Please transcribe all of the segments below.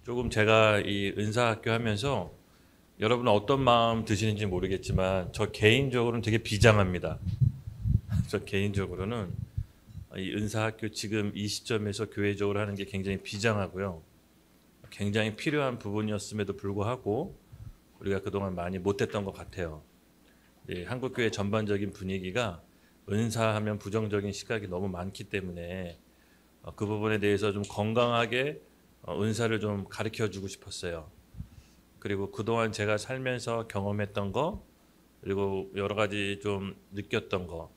조금 제가 이 은사학교 하면서 여러분은 어떤 마음 드시는지 모르겠지만 저 개인적으로는 되게 비장합니다. 저 개인적으로는 이 은사학교 지금 이 시점에서 교회적으로 하는 게 굉장히 비장하고요. 굉장히 필요한 부분이었음에도 불구하고 우리가 그동안 많이 못했던 것 같아요. 한국교회 전반적인 분위기가 은사하면 부정적인 시각이 너무 많기 때문에 그 부분에 대해서 좀 건강하게 은사를 좀 가르쳐 주고 싶었어요. 그리고 그동안 제가 살면서 경험했던 거, 그리고 여러 가지 좀 느꼈던 거,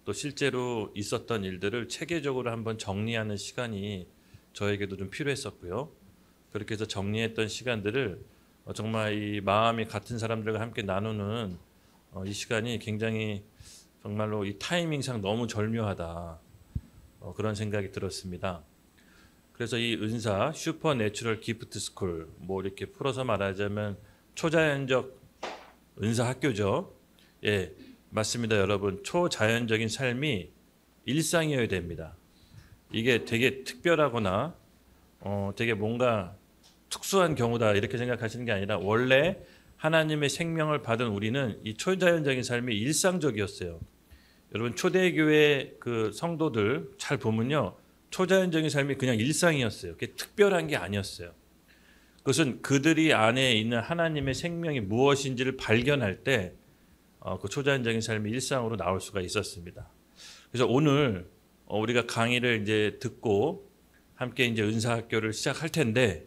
또 실제로 있었던 일들을 체계적으로 한번 정리하는 시간이 저에게도 좀 필요했었고요. 그렇게 해서 정리했던 시간들을 정말 이 마음이 같은 사람들과 함께 나누는 이 시간이 굉장히 정말로 이 타이밍상 너무 절묘하다. 그런 생각이 들었습니다. 그래서 이 은사 슈퍼내추럴 기프트 스쿨, 뭐 이렇게 풀어서 말하자면 초자연적 은사 학교죠. 예, 맞습니다, 여러분. 초자연적인 삶이 일상이어야 됩니다. 이게 되게 특별하거나 되게 뭔가 특수한 경우다 이렇게 생각하시는 게 아니라 원래 하나님의 생명을 받은 우리는 이 초자연적인 삶이 일상적이었어요. 여러분 초대교회 그 성도들 잘 보면요, 초자연적인 삶이 그냥 일상이었어요. 그게 특별한 게 아니었어요. 그것은 그들이 안에 있는 하나님의 생명이 무엇인지를 발견할 때 그 초자연적인 삶이 일상으로 나올 수가 있었습니다. 그래서 오늘 우리가 강의를 이제 듣고 함께 이제 은사학교를 시작할 텐데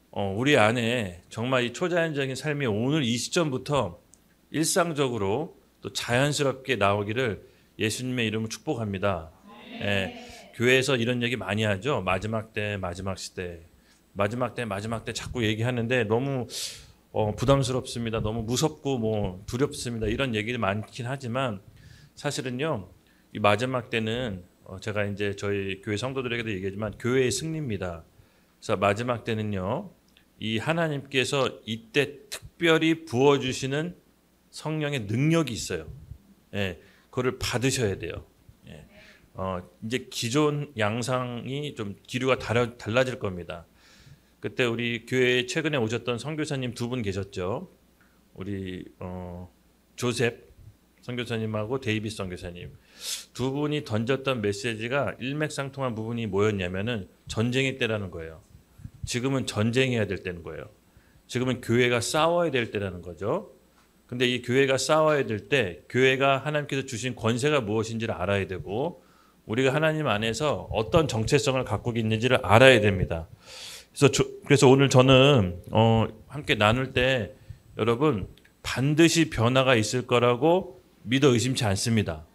우리 안에 정말 이 초자연적인 삶이 오늘 이 시점부터 일상적으로 또 자연스럽게 나오기를 예수님의 이름으로 축복합니다. 예, 교회에서 이런 얘기 많이 하죠. 마지막 때, 마지막 시대, 마지막 때, 마지막 때 자꾸 얘기하는데 너무 부담스럽습니다. 너무 무섭고 뭐 두렵습니다. 이런 얘기를 많긴 하지만 사실은요, 이 마지막 때는 제가 이제 저희 교회 성도들에게도 얘기하지만 교회의 승리입니다. 그래서 마지막 때는요, 이 하나님께서 이때 특별히 부어주시는 성령의 능력이 있어요. 예, 그거를 받으셔야 돼요. 예, 이제 기존 양상이 좀 기류가 달라질 겁니다. 그때 우리 교회에 최근에 오셨던 선교사님 두 분 계셨죠. 우리 조셉 선교사님하고 데이비스 선교사님 두 분이 던졌던 메시지가 일맥상통한 부분이 뭐였냐면은 전쟁의 때라는 거예요. 지금은 전쟁해야 될 때는 거예요. 지금은 교회가 싸워야 될 때라는 거죠. 근데 이 교회가 싸워야 될 때 교회가 하나님께서 주신 권세가 무엇인지를 알아야 되고 우리가 하나님 안에서 어떤 정체성을 갖고 있는지를 알아야 됩니다. 그래서 오늘 저는 함께 나눌 때 여러분 반드시 변화가 있을 거라고 믿어 의심치 않습니다.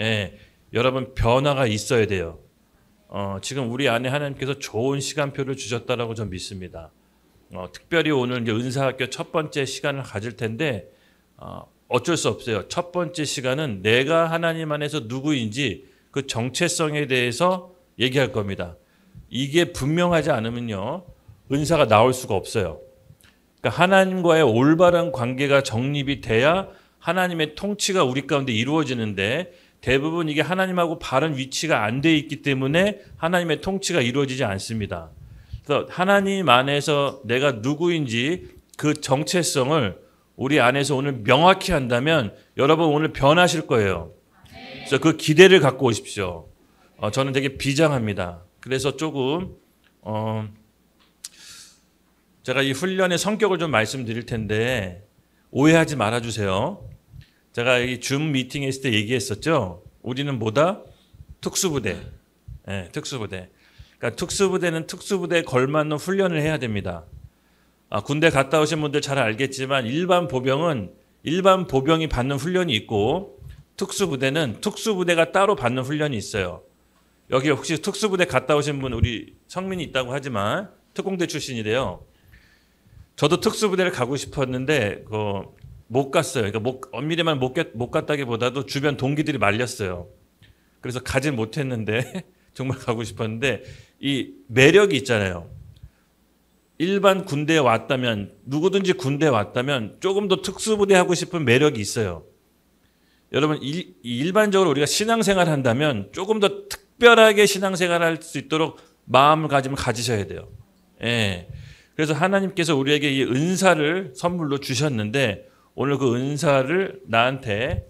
예, 여러분 변화가 있어야 돼요. 지금 우리 안에 하나님께서 좋은 시간표를 주셨다라고 저는 믿습니다. 특별히 오늘 이제 은사학교 첫 번째 시간을 가질 텐데 어쩔 수 없어요. 첫 번째 시간은 내가 하나님 안에서 누구인지 그 정체성에 대해서 얘기할 겁니다. 이게 분명하지 않으면요, 은사가 나올 수가 없어요. 그러니까 하나님과의 올바른 관계가 정립이 돼야 하나님의 통치가 우리 가운데 이루어지는데 대부분 이게 하나님하고 바른 위치가 안 돼 있기 때문에 하나님의 통치가 이루어지지 않습니다. 그래서 하나님 안에서 내가 누구인지 그 정체성을 우리 안에서 오늘 명확히 한다면 여러분 오늘 변하실 거예요. 그래서 그 기대를 갖고 오십시오. 저는 되게 비장합니다. 그래서 조금 제가 이 훈련의 성격을 좀 말씀드릴 텐데 오해하지 말아주세요. 제가 이 줌 미팅에 있을 때 얘기했었죠. 우리는 뭐다? 특수부대. 네, 특수부대. 그러니까 특수부대는 특수부대에 걸맞는 훈련을 해야 됩니다. 군대 갔다 오신 분들 잘 알겠지만 일반 보병은 일반 보병이 받는 훈련이 있고 특수부대는 특수부대가 따로 받는 훈련이 있어요. 여기 혹시 특수부대 갔다 오신 분 우리 성민이 있다고 하지만 특공대 출신이래요. 저도 특수부대를 가고 싶었는데 못 갔어요. 그러니까 엄밀히만 못 갔다기보다도 주변 동기들이 말렸어요. 그래서 가진 못했는데 정말 가고 싶었는데 이 매력이 있잖아요. 일반 군대에 왔다면 누구든지 군대에 왔다면 조금 더 특수부대 하고 싶은 매력이 있어요. 여러분 일반적으로 우리가 신앙생활 한다면 조금 더 특별하게 신앙생활 할 수 있도록 마음을 가지셔야 돼요. 예. 그래서 하나님께서 우리에게 이 은사를 선물로 주셨는데 오늘 그 은사를 나한테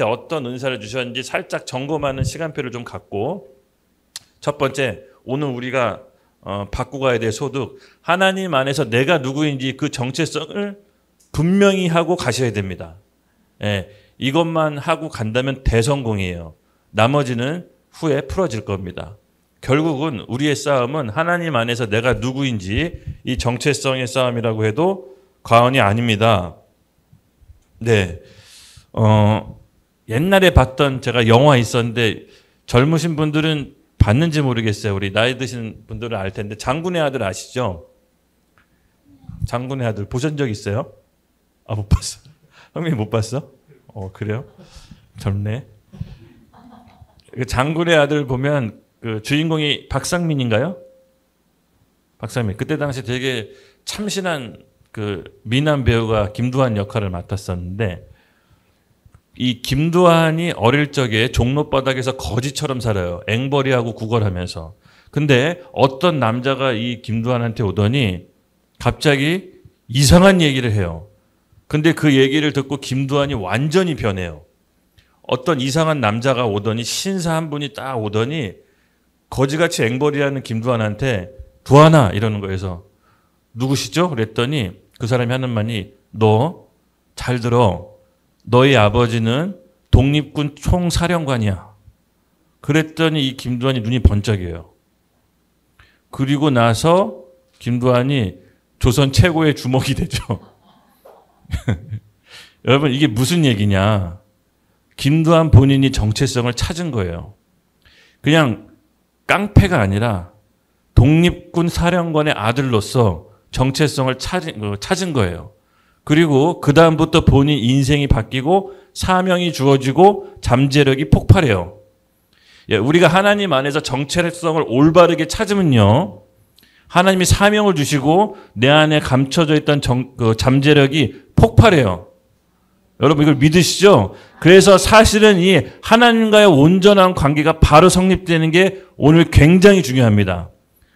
어떤 은사를 주셨는지 살짝 점검하는 시간표를 좀 갖고 첫 번째 오늘 우리가 받고 가야 될 소득 하나님 안에서 내가 누구인지 그 정체성을 분명히 하고 가셔야 됩니다. 예, 이것만 하고 간다면 대성공이에요. 나머지는 후에 풀어질 겁니다. 결국은 우리의 싸움은 하나님 안에서 내가 누구인지 이 정체성의 싸움이라고 해도 과언이 아닙니다. 네, 옛날에 봤던 제가 영화 있었는데 젊으신 분들은 봤는지 모르겠어요. 우리 나이 드신 분들은 알 텐데 장군의 아들 아시죠? 장군의 아들 보신 적 있어요? 아, 못 봤어. 형님 못 봤어? 그래요? 젊네. 그 장군의 아들 보면 그 주인공이 박상민인가요? 박상민. 그때 당시 되게 참신한 그 미남 배우가 김두한 역할을 맡았었는데 이 김두한이 어릴 적에 종로바닥에서 거지처럼 살아요. 앵벌이하고 구걸하면서. 근데 어떤 남자가 이 김두한한테 오더니 갑자기 이상한 얘기를 해요. 근데 그 얘기를 듣고 김두한이 완전히 변해요. 어떤 이상한 남자가 오더니 신사 한 분이 딱 오더니 거지같이 앵벌이하는 김두한한테 두한아 이러는 거에서 누구시죠? 그랬더니 그 사람이 하는 말이 너 잘 들어. 너희 아버지는 독립군 총사령관이야. 그랬더니 이 김두한이 눈이 번쩍여요. 그리고 나서 김두한이 조선 최고의 주먹이 되죠. 여러분 이게 무슨 얘기냐. 김두한 본인이 정체성을 찾은 거예요. 그냥 깡패가 아니라 독립군 사령관의 아들로서 정체성을 찾은 거예요. 그리고 그 다음부터 본인 인생이 바뀌고 사명이 주어지고 잠재력이 폭발해요. 우리가 하나님 안에서 정체성을 올바르게 찾으면요. 하나님이 사명을 주시고 내 안에 감춰져 있던 잠재력이 폭발해요. 여러분 이걸 믿으시죠? 그래서 사실은 이 하나님과의 온전한 관계가 바로 성립되는 게 오늘 굉장히 중요합니다.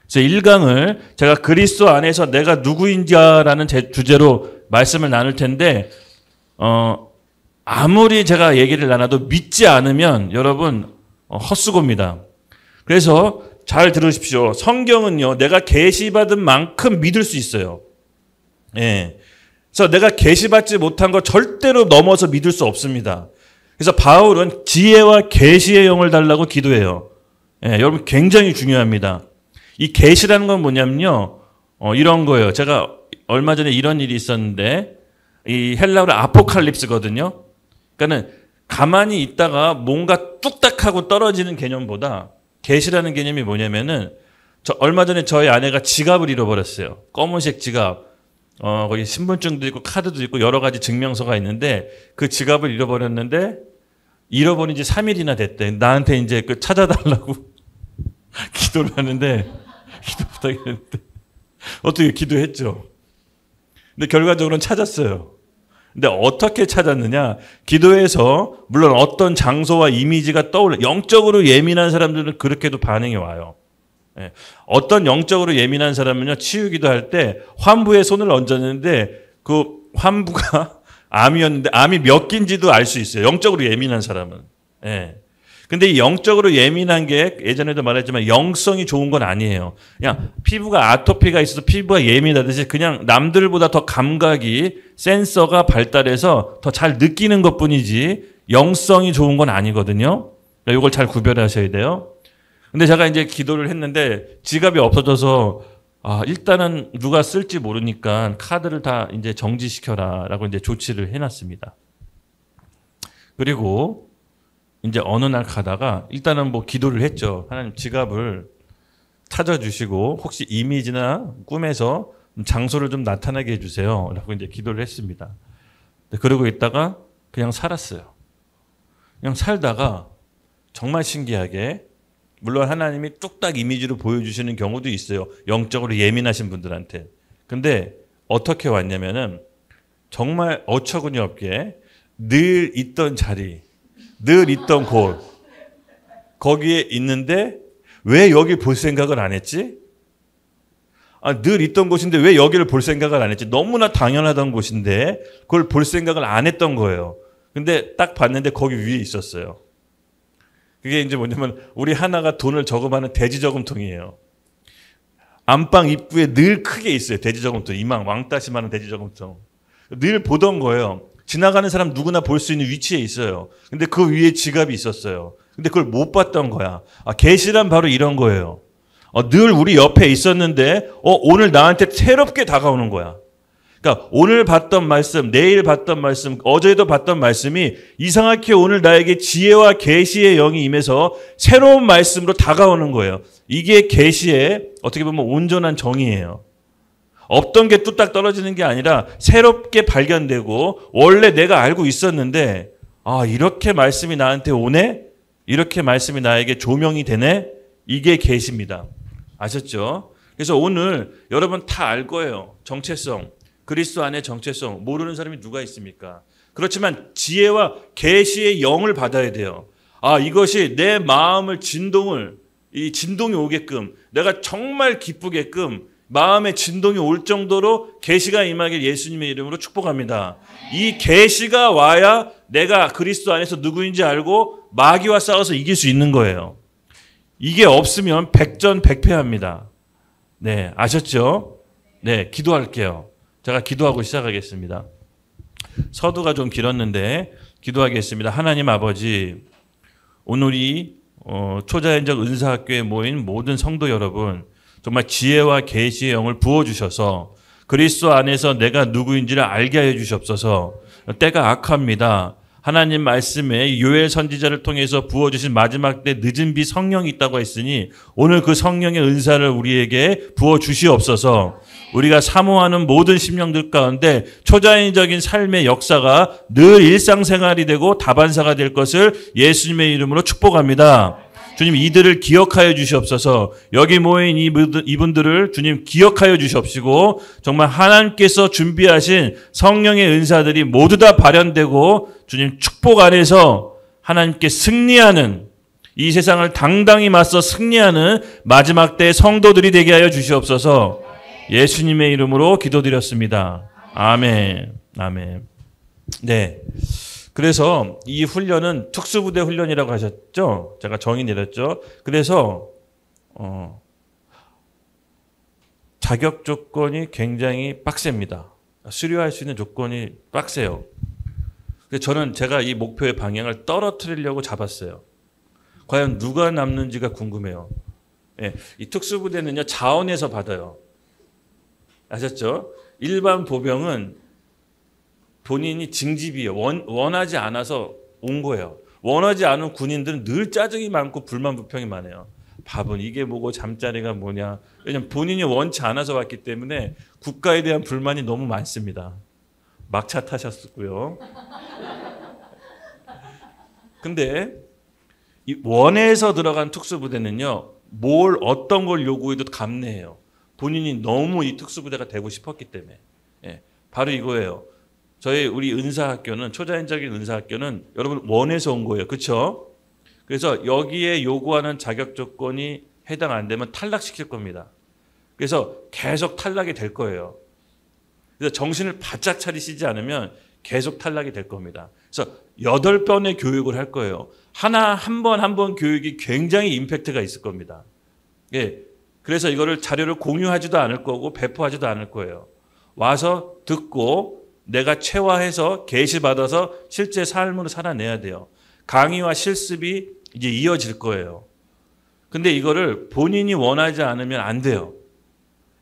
그래서 1강을 제가 그리스도 안에서 내가 누구인지라는 주제로 말씀을 나눌 텐데 아무리 제가 얘기를 나눠도 믿지 않으면 여러분 헛수고입니다. 그래서 잘 들으십시오. 성경은요. 내가 계시받은 만큼 믿을 수 있어요. 예. 그래서 내가 계시받지 못한 거 절대로 넘어서 믿을 수 없습니다. 그래서 바울은 지혜와 계시의 영을 달라고 기도해요. 예, 여러분 굉장히 중요합니다. 이 계시라는 건 뭐냐면요. 이런 거예요. 제가 얼마 전에 이런 일이 있었는데 이 헬라어로 아포칼립스거든요. 그러니까는 가만히 있다가 뭔가 뚝딱하고 떨어지는 개념보다 계시라는 개념이 뭐냐면은 얼마 전에 저희 아내가 지갑을 잃어버렸어요. 검은색 지갑. 거기 신분증도 있고 카드도 있고 여러 가지 증명서가 있는데 그 지갑을 잃어버렸는데 잃어버린 지 3일이나 됐대. 나한테 이제 그 찾아달라고 기도를 하는데 기도 부탁했는데 어떻게 기도했죠. 근데 결과적으로는 찾았어요. 근데 어떻게 찾았느냐? 기도해서 물론 어떤 장소와 이미지가 떠올라. 영적으로 예민한 사람들은 그렇게도 반응이 와요. 예. 어떤 영적으로 예민한 사람은요, 치유기도 할 때 환부에 손을 얹었는데 그 환부가 암이었는데 암이 몇 개인지도 알 수 있어요. 영적으로 예민한 사람은. 예. 근데 이 영적으로 예민한 게 예전에도 말했지만 영성이 좋은 건 아니에요. 그냥 피부가 아토피가 있어서 피부가 예민하듯이 그냥 남들보다 더 감각이 센서가 발달해서 더 잘 느끼는 것뿐이지 영성이 좋은 건 아니거든요. 이걸 잘 구별하셔야 돼요. 근데 제가 이제 기도를 했는데 지갑이 없어져서 일단은 누가 쓸지 모르니까 카드를 다 이제 정지시켜라라고 이제 조치를 해놨습니다. 그리고 이제 어느 날 가다가 일단은 뭐 기도를 했죠. 하나님 지갑을 찾아주시고 혹시 이미지나 꿈에서 장소를 좀 나타나게 해주세요. 라고 이제 기도를 했습니다. 그러고 있다가 그냥 살았어요. 그냥 살다가 정말 신기하게 물론 하나님이 뚝딱 이미지로 보여주시는 경우도 있어요. 영적으로 예민하신 분들한테. 근데 어떻게 왔냐면은 정말 어처구니 없게 늘 있던 자리, 늘 있던 곳, 거기에 있는데 왜 여기 볼 생각을 안 했지? 늘 있던 곳인데 왜 여기를 볼 생각을 안 했지? 너무나 당연하던 곳인데 그걸 볼 생각을 안 했던 거예요. 근데 딱 봤는데 거기 위에 있었어요. 그게 이제 뭐냐면 우리 하나가 돈을 저금하는 돼지저금통이에요. 안방 입구에 늘 크게 있어요. 돼지저금통. 이만 왕따시만한 돼지저금통. 늘 보던 거예요. 지나가는 사람 누구나 볼 수 있는 위치에 있어요. 근데 그 위에 지갑이 있었어요. 근데 그걸 못 봤던 거야. 계시란 바로 이런 거예요. 늘 우리 옆에 있었는데 오늘 나한테 새롭게 다가오는 거야. 그러니까 오늘 봤던 말씀, 내일 봤던 말씀, 어제도 봤던 말씀이 이상하게 오늘 나에게 지혜와 계시의 영이 임해서 새로운 말씀으로 다가오는 거예요. 이게 계시의 어떻게 보면 온전한 정의예요. 없던 게 뚝딱 떨어지는 게 아니라 새롭게 발견되고 원래 내가 알고 있었는데 이렇게 말씀이 나한테 오네? 이렇게 말씀이 나에게 조명이 되네? 이게 계시입니다. 아셨죠? 그래서 오늘 여러분 다 알 거예요. 정체성. 그리스도 안의 정체성. 모르는 사람이 누가 있습니까? 그렇지만 지혜와 계시의 영을 받아야 돼요. 이것이 내 마음을 이 진동이 오게끔 내가 정말 기쁘게끔 마음의 진동이 올 정도로 계시가 임하길 예수님의 이름으로 축복합니다. 이 계시가 와야 내가 그리스도 안에서 누구인지 알고 마귀와 싸워서 이길 수 있는 거예요. 이게 없으면 백전백패합니다. 네, 아셨죠? 네, 기도할게요. 제가 기도하고 시작하겠습니다. 서두가 좀 길었는데 기도하겠습니다. 하나님 아버지, 오늘이 초자연적 은사학교에 모인 모든 성도 여러분, 정말 지혜와 계시의 영을 부어주셔서 그리스도 안에서 내가 누구인지를 알게 하여 주시옵소서. 때가 악합니다. 하나님 말씀에 요엘 선지자를 통해서 부어주신 마지막 때 늦은 비 성령이 있다고 했으니 오늘 그 성령의 은사를 우리에게 부어주시옵소서. 우리가 사모하는 모든 심령들 가운데 초자연적인 삶의 역사가 늘 일상생활이 되고 다반사가 될 것을 예수님의 이름으로 축복합니다. 주님, 이들을 기억하여 주시옵소서. 여기 모인 이분들을 주님 기억하여 주시옵시고 정말 하나님께서 준비하신 성령의 은사들이 모두 다 발현되고 주님 축복 안에서 하나님께 승리하는, 이 세상을 당당히 맞서 승리하는 마지막 때 성도들이 되게 하여 주시옵소서. 예수님의 이름으로 기도드렸습니다. 아멘. 아멘. 네. 그래서 이 훈련은 특수부대 훈련이라고 하셨죠? 제가 정의 내렸죠? 그래서 자격 조건이 굉장히 빡셉니다. 수료할 수 있는 조건이 빡세요. 그래서 제가 이 목표의 방향을 떨어뜨리려고 잡았어요. 과연 누가 남는지가 궁금해요. 네, 이 특수부대는요, 자원에서 받아요. 아셨죠? 일반 보병은 본인이 징집이에요. 원하지 않아서 온 거예요. 원하지 않은 군인들은 늘 짜증이 많고 불만 불평이 많아요. 밥은 이게 뭐고 잠자리가 뭐냐. 왜냐하면 본인이 원치 않아서 왔기 때문에 국가에 대한 불만이 너무 많습니다. 막차 타셨고요. 근데 이 원에서 들어간 특수부대는요, 어떤 걸 요구해도 감내해요. 본인이 너무 이 특수부대가 되고 싶었기 때문에. 예, 바로 이거예요. 우리 은사학교는, 초자연적인 은사학교는 여러분 원에서 온 거예요. 그렇죠? 그래서 여기에 요구하는 자격 조건이 해당 안 되면 탈락시킬 겁니다. 그래서 계속 탈락이 될 거예요. 그래서 정신을 바짝 차리시지 않으면 계속 탈락이 될 겁니다. 그래서 8번의 교육을 할 거예요. 한 번 교육이 굉장히 임팩트가 있을 겁니다. 예. 그래서 이거를 자료를 공유하지도 않을 거고 배포하지도 않을 거예요. 와서 듣고 내가 체화해서 계시받아서 실제 삶으로 살아내야 돼요. 강의와 실습이 이제 이어질 거예요. 근데 이거를 본인이 원하지 않으면 안 돼요.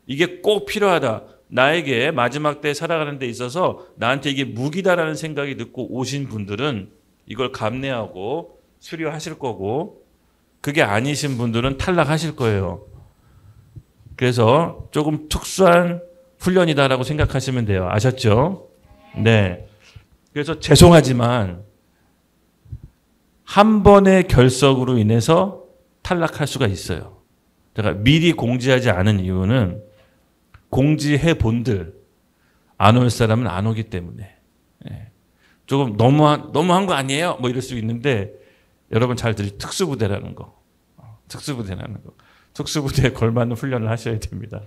이게 꼭 필요하다. 나에게 마지막 때 살아가는 데 있어서 나한테 이게 무기다라는 생각이 듣고 오신 분들은 이걸 감내하고 수료하실 거고, 그게 아니신 분들은 탈락하실 거예요. 그래서 조금 특수한 훈련이다라고 생각하시면 돼요. 아셨죠? 네. 그래서 죄송하지만 한 번의 결석으로 인해서 탈락할 수가 있어요. 제가 미리 공지하지 않은 이유는 공지해 본들 안 올 사람은 안 오기 때문에. 조금 너무한 거 아니에요? 뭐 이럴 수 있는데 여러분 잘 특수부대라는 거. 특수부대에 걸맞는 훈련을 하셔야 됩니다.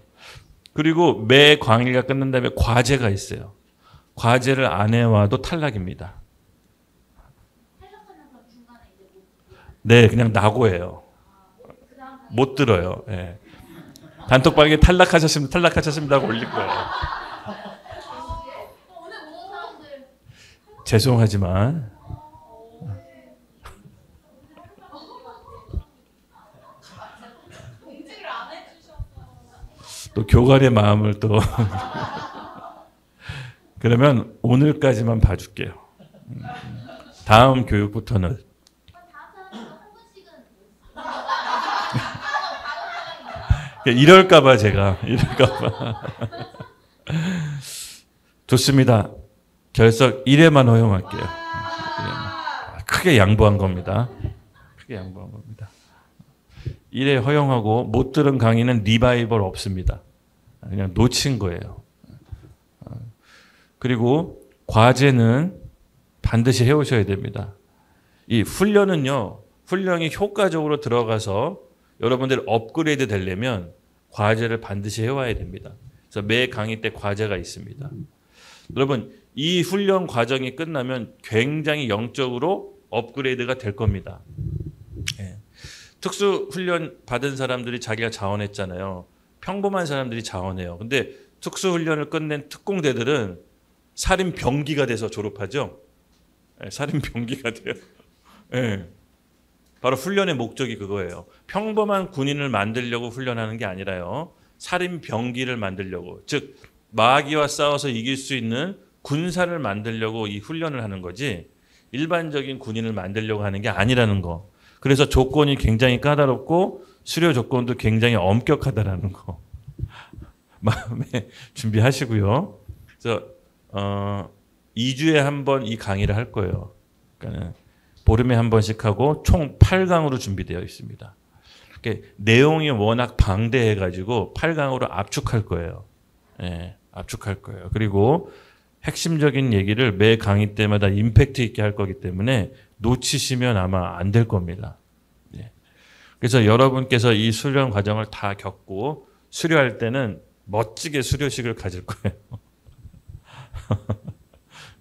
그리고 매 광일가 끝난 다음에 과제가 있어요. 과제를 안 해와도 탈락입니다. 네, 그냥 낙오예요. 못 들어요. 네. 단톡방에 탈락하셨습니다 하고 올릴 거예요. 죄송하지만 또 교관의 마음을 또 그러면 오늘까지만 봐줄게요. 다음 교육부터는 이럴까봐 제가 좋습니다. 결석 1회만 허용할게요. 1회만. 크게 양보한 겁니다. 크게 양보한 겁니다. 1회 허용하고 못 들은 강의는 리바이벌 없습니다. 그냥 놓친 거예요. 그리고 과제는 반드시 해오셔야 됩니다. 이 훈련은요. 훈련이 효과적으로 들어가서 여러분들 업그레이드 되려면 과제를 반드시 해와야 됩니다. 그래서 매 강의 때 과제가 있습니다. 여러분 이 훈련 과정이 끝나면 굉장히 영적으로 업그레이드가 될 겁니다. 네. 특수 훈련 받은 사람들이 자기가 자원했잖아요. 평범한 사람들이 자원해요. 근데 특수 훈련을 끝낸 특공대들은 살인 병기가 돼서 졸업하죠. 네, 살인 병기가 돼요. 네. 바로 훈련의 목적이 그거예요. 평범한 군인을 만들려고 훈련하는 게 아니라요. 살인 병기를 만들려고, 즉 마귀와 싸워서 이길 수 있는 군사를 만들려고 이 훈련을 하는 거지 일반적인 군인을 만들려고 하는 게 아니라는 거. 그래서 조건이 굉장히 까다롭고 수료 조건도 굉장히 엄격하다라는 거 마음에 준비하시고요. 그래서 2주에 한 번 이 강의를 할 거예요. 그러니까 보름에 한 번씩 하고 총 8강으로 준비되어 있습니다. 내용이 워낙 방대해가지고 8강으로 압축할 거예요. 네, 압축할 거예요. 그리고 핵심적인 얘기를 매 강의 때마다 임팩트 있게 할 거기 때문에 놓치시면 아마 안 될 겁니다. 네. 그래서 여러분께서 이 수련 과정을 다 겪고 수료할 때는 멋지게 수료식을 가질 거예요.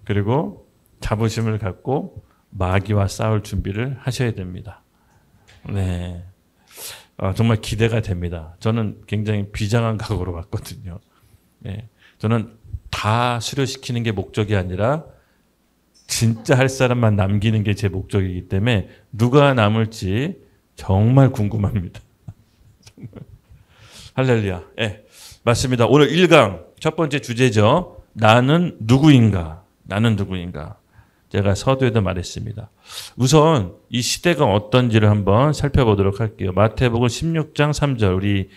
그리고 자부심을 갖고 마귀와 싸울 준비를 하셔야 됩니다. 네, 정말 기대가 됩니다. 저는 굉장히 비장한 각오로 왔거든요. 네, 저는 다 수료시키는 게 목적이 아니라 진짜 할 사람만 남기는 게 제 목적이기 때문에 누가 남을지 정말 궁금합니다. 할렐루야. 네, 맞습니다. 오늘 1강 첫 번째 주제죠. 나는 누구인가? 나는 누구인가? 제가 서두에도 말했습니다. 우선 이 시대가 어떤지를 한번 살펴보도록 할게요. 마태복음 16장 3절 우리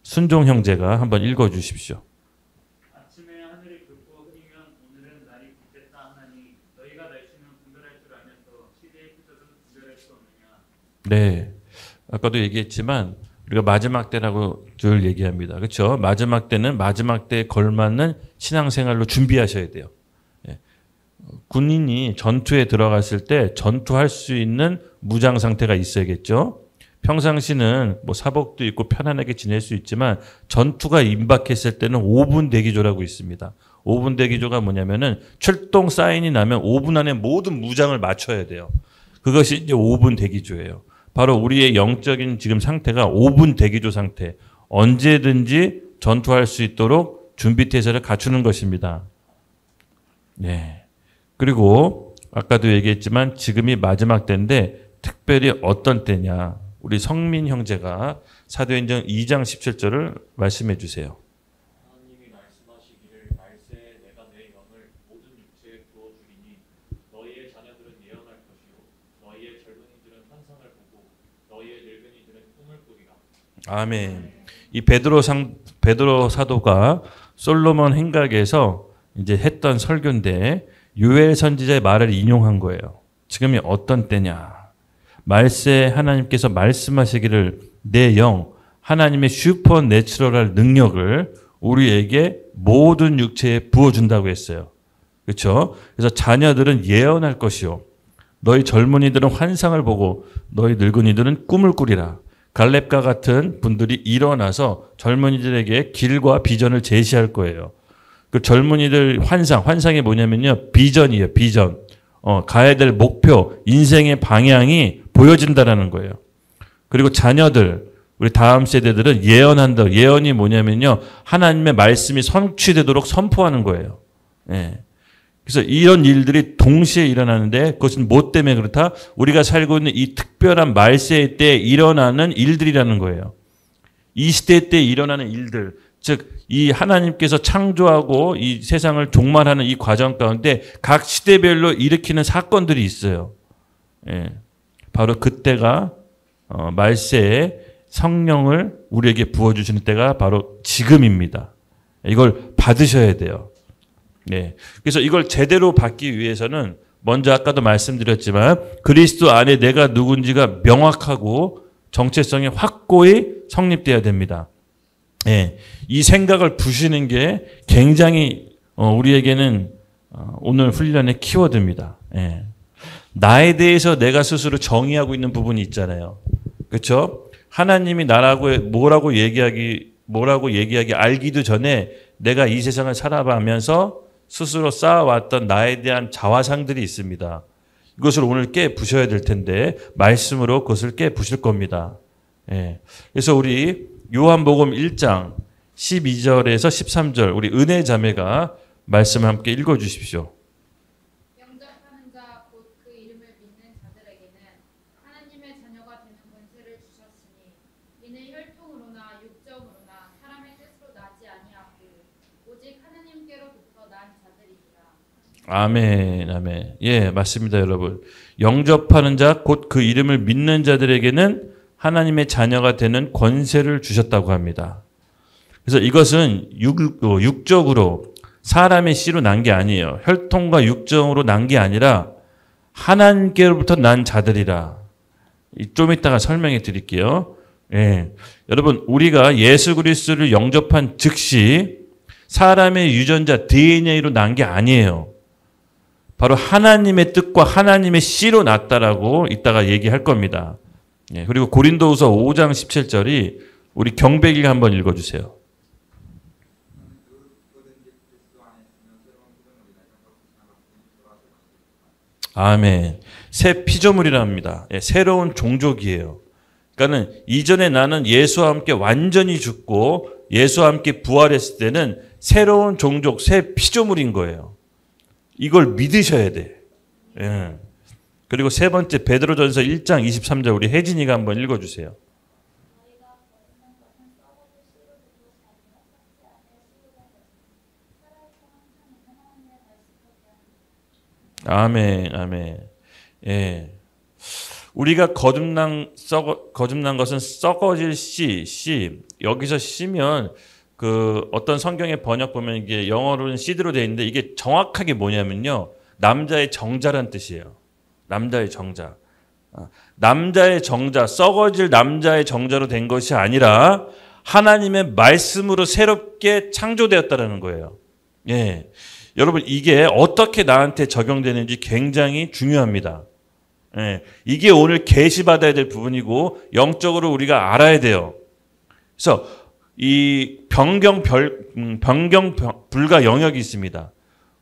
순종 형제가 한번 읽어주십시오. 아침에 하늘이 붉고 흐리면 오늘은 날이 굳겠다 하나니 너희가 날씨는 분별할 줄 알면서 시대의 표적은 분별할 수 없느냐. 네, 아까도 얘기했지만 우리가 마지막 때라고 늘 얘기합니다. 그렇죠? 마지막 때는 마지막 때에 걸맞는 신앙생활로 준비하셔야 돼요. 군인이 전투에 들어갔을 때 전투할 수 있는 무장 상태가 있어야겠죠. 평상시는 뭐 사복도 입고 편안하게 지낼 수 있지만 전투가 임박했을 때는 5분 대기조라고 있습니다. 5분 대기조가 뭐냐면은 출동 사인이 나면 5분 안에 모든 무장을 맞춰야 돼요. 그것이 이제 5분 대기조예요. 바로 우리의 영적인 지금 상태가 5분 대기조 상태. 언제든지 전투할 수 있도록 준비태세를 갖추는 것입니다. 네. 그리고 아까도 얘기했지만 지금이 마지막 때인데 특별히 어떤 때냐. 우리 성민 형제가 사도행전 2장 17절을 말씀해 주세요. 하나님이 말씀하시기를 말세에 내가 내 영을 모든 육체에 부어주리니 너희의 자녀들은 예언할 것이요 너희의 젊은이들은 환상을 보고 너희의 늙은이들은 꿈을 꾸리라. 아멘. 이 베드로 사도가 솔로몬 행각에서 이제 했던 설교인데 요엘 선지자의 말을 인용한 거예요. 지금이 어떤 때냐. 말세에 하나님께서 말씀하시기를 내 영, 하나님의 슈퍼내추럴한 능력을 우리에게 모든 육체에 부어준다고 했어요. 그렇죠? 그래서 자녀들은 예언할 것이요. 너희 젊은이들은 환상을 보고 너희 늙은이들은 꿈을 꾸리라. 갈렙과 같은 분들이 일어나서 젊은이들에게 길과 비전을 제시할 거예요. 그 젊은이들 환상이 뭐냐면요. 비전이에요. 비전. 가야 될 목표, 인생의 방향이 보여진다라는 거예요. 그리고 자녀들, 우리 다음 세대들은 예언한다. 예언이 뭐냐면요. 하나님의 말씀이 성취되도록 선포하는 거예요. 예. 그래서 이런 일들이 동시에 일어나는데 그것은 뭐 때문에 그렇다? 우리가 살고 있는 이 특별한 말세 때 일어나는 일들이라는 거예요. 이 시대 때 일어나는 일들, 즉 이 하나님께서 창조하고 이 세상을 종말하는 이 과정 가운데 각 시대별로 일으키는 사건들이 있어요. 예. 바로 그때가 말세에 성령을 우리에게 부어주시는 때가 바로 지금입니다. 이걸 받으셔야 돼요. 네. 그래서 이걸 제대로 받기 위해서는 먼저 아까도 말씀드렸지만 그리스도 안에 내가 누군지가 명확하고 정체성이 확고히 성립돼야 됩니다. 네. 이 생각을 부시는 게 굉장히 우리에게는 오늘 훈련의 키워드입니다. 네. 나에 대해서 내가 스스로 정의하고 있는 부분이 있잖아요. 그렇죠? 하나님이 나라고 뭐라고 얘기하기 알기도 전에 내가 이 세상을 살아가면서 스스로 쌓아왔던 나에 대한 자화상들이 있습니다. 이것을 오늘 깨 부셔야 될 텐데 말씀으로 그것을 깨 부실 겁니다. 예. 그래서 우리 요한복음 1장 12절에서 13절 우리 은혜 자매가 말씀을 함께 읽어 주십시오. 영접하는 자 곧 그 이름을 믿는 자들에게는 하나님의 자녀가 되는 권세를 주셨으니 이는 혈통으로나 육정으로나 사람의 뜻으로 나지 아니하고 오직 하나님께로부터 난 자들이니라. 아멘, 아멘. 예, 맞습니다, 여러분. 영접하는 자, 곧 그 이름을 믿는 자들에게는 하나님의 자녀가 되는 권세를 주셨다고 합니다. 그래서 이것은 육적으로 사람의 씨로 난 게 아니에요. 혈통과 육정으로 난 게 아니라 하나님께로부터 난 자들이라. 좀 이따가 설명해 드릴게요. 예. 여러분, 우리가 예수 그리스도를 영접한 즉시 사람의 유전자 DNA로 난 게 아니에요. 바로 하나님의 뜻과 하나님의 씨로 났다라고 이따가 얘기할 겁니다. 예, 그리고 고린도후서 5장 17절이 우리 경배기가 한번 읽어주세요. 아멘. 새 피조물이라 합니다. 예, 새로운 종족이에요. 그러니까는 이전에 나는 예수와 함께 완전히 죽고 예수와 함께 부활했을 때는 새로운 종족, 새 피조물인 거예요. 이걸 믿으셔야 돼. 예. 그리고 세 번째 베드로전서 1장 23절 우리 혜진이가 한번 읽어주세요. 아멘, 아멘. 예. 우리가 거듭난 것은 썩어질 씨. 여기서 씨면 그 어떤 성경의 번역 보면 이게 영어로는 seed로 되어 있는데 이게 정확하게 뭐냐면요. 남자의 정자란 뜻이에요. 남자의 정자. 남자의 정자, 썩어질 남자의 정자로 된 것이 아니라 하나님의 말씀으로 새롭게 창조되었다라는 거예요. 예. 여러분, 이게 어떻게 나한테 적용되는지 굉장히 중요합니다. 예. 이게 오늘 계시받아야 될 부분이고 영적으로 우리가 알아야 돼요. 그래서 이 변경 불가 영역이 있습니다.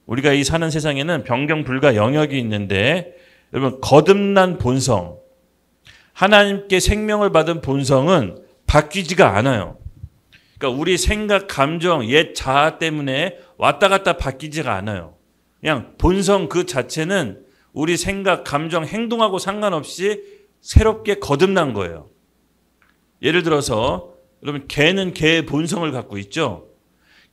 우리가 이 사는 세상에는 변경 불가 영역이 있는데 여러분, 거듭난 본성, 하나님께 생명을 받은 본성은 바뀌지가 않아요. 그러니까 우리 생각, 감정, 옛 자아 때문에 왔다 갔다 바뀌지가 않아요. 그냥 본성 그 자체는 우리 생각, 감정, 행동하고 상관없이 새롭게 거듭난 거예요. 예를 들어서 여러분, 개는 개의 본성을 갖고 있죠.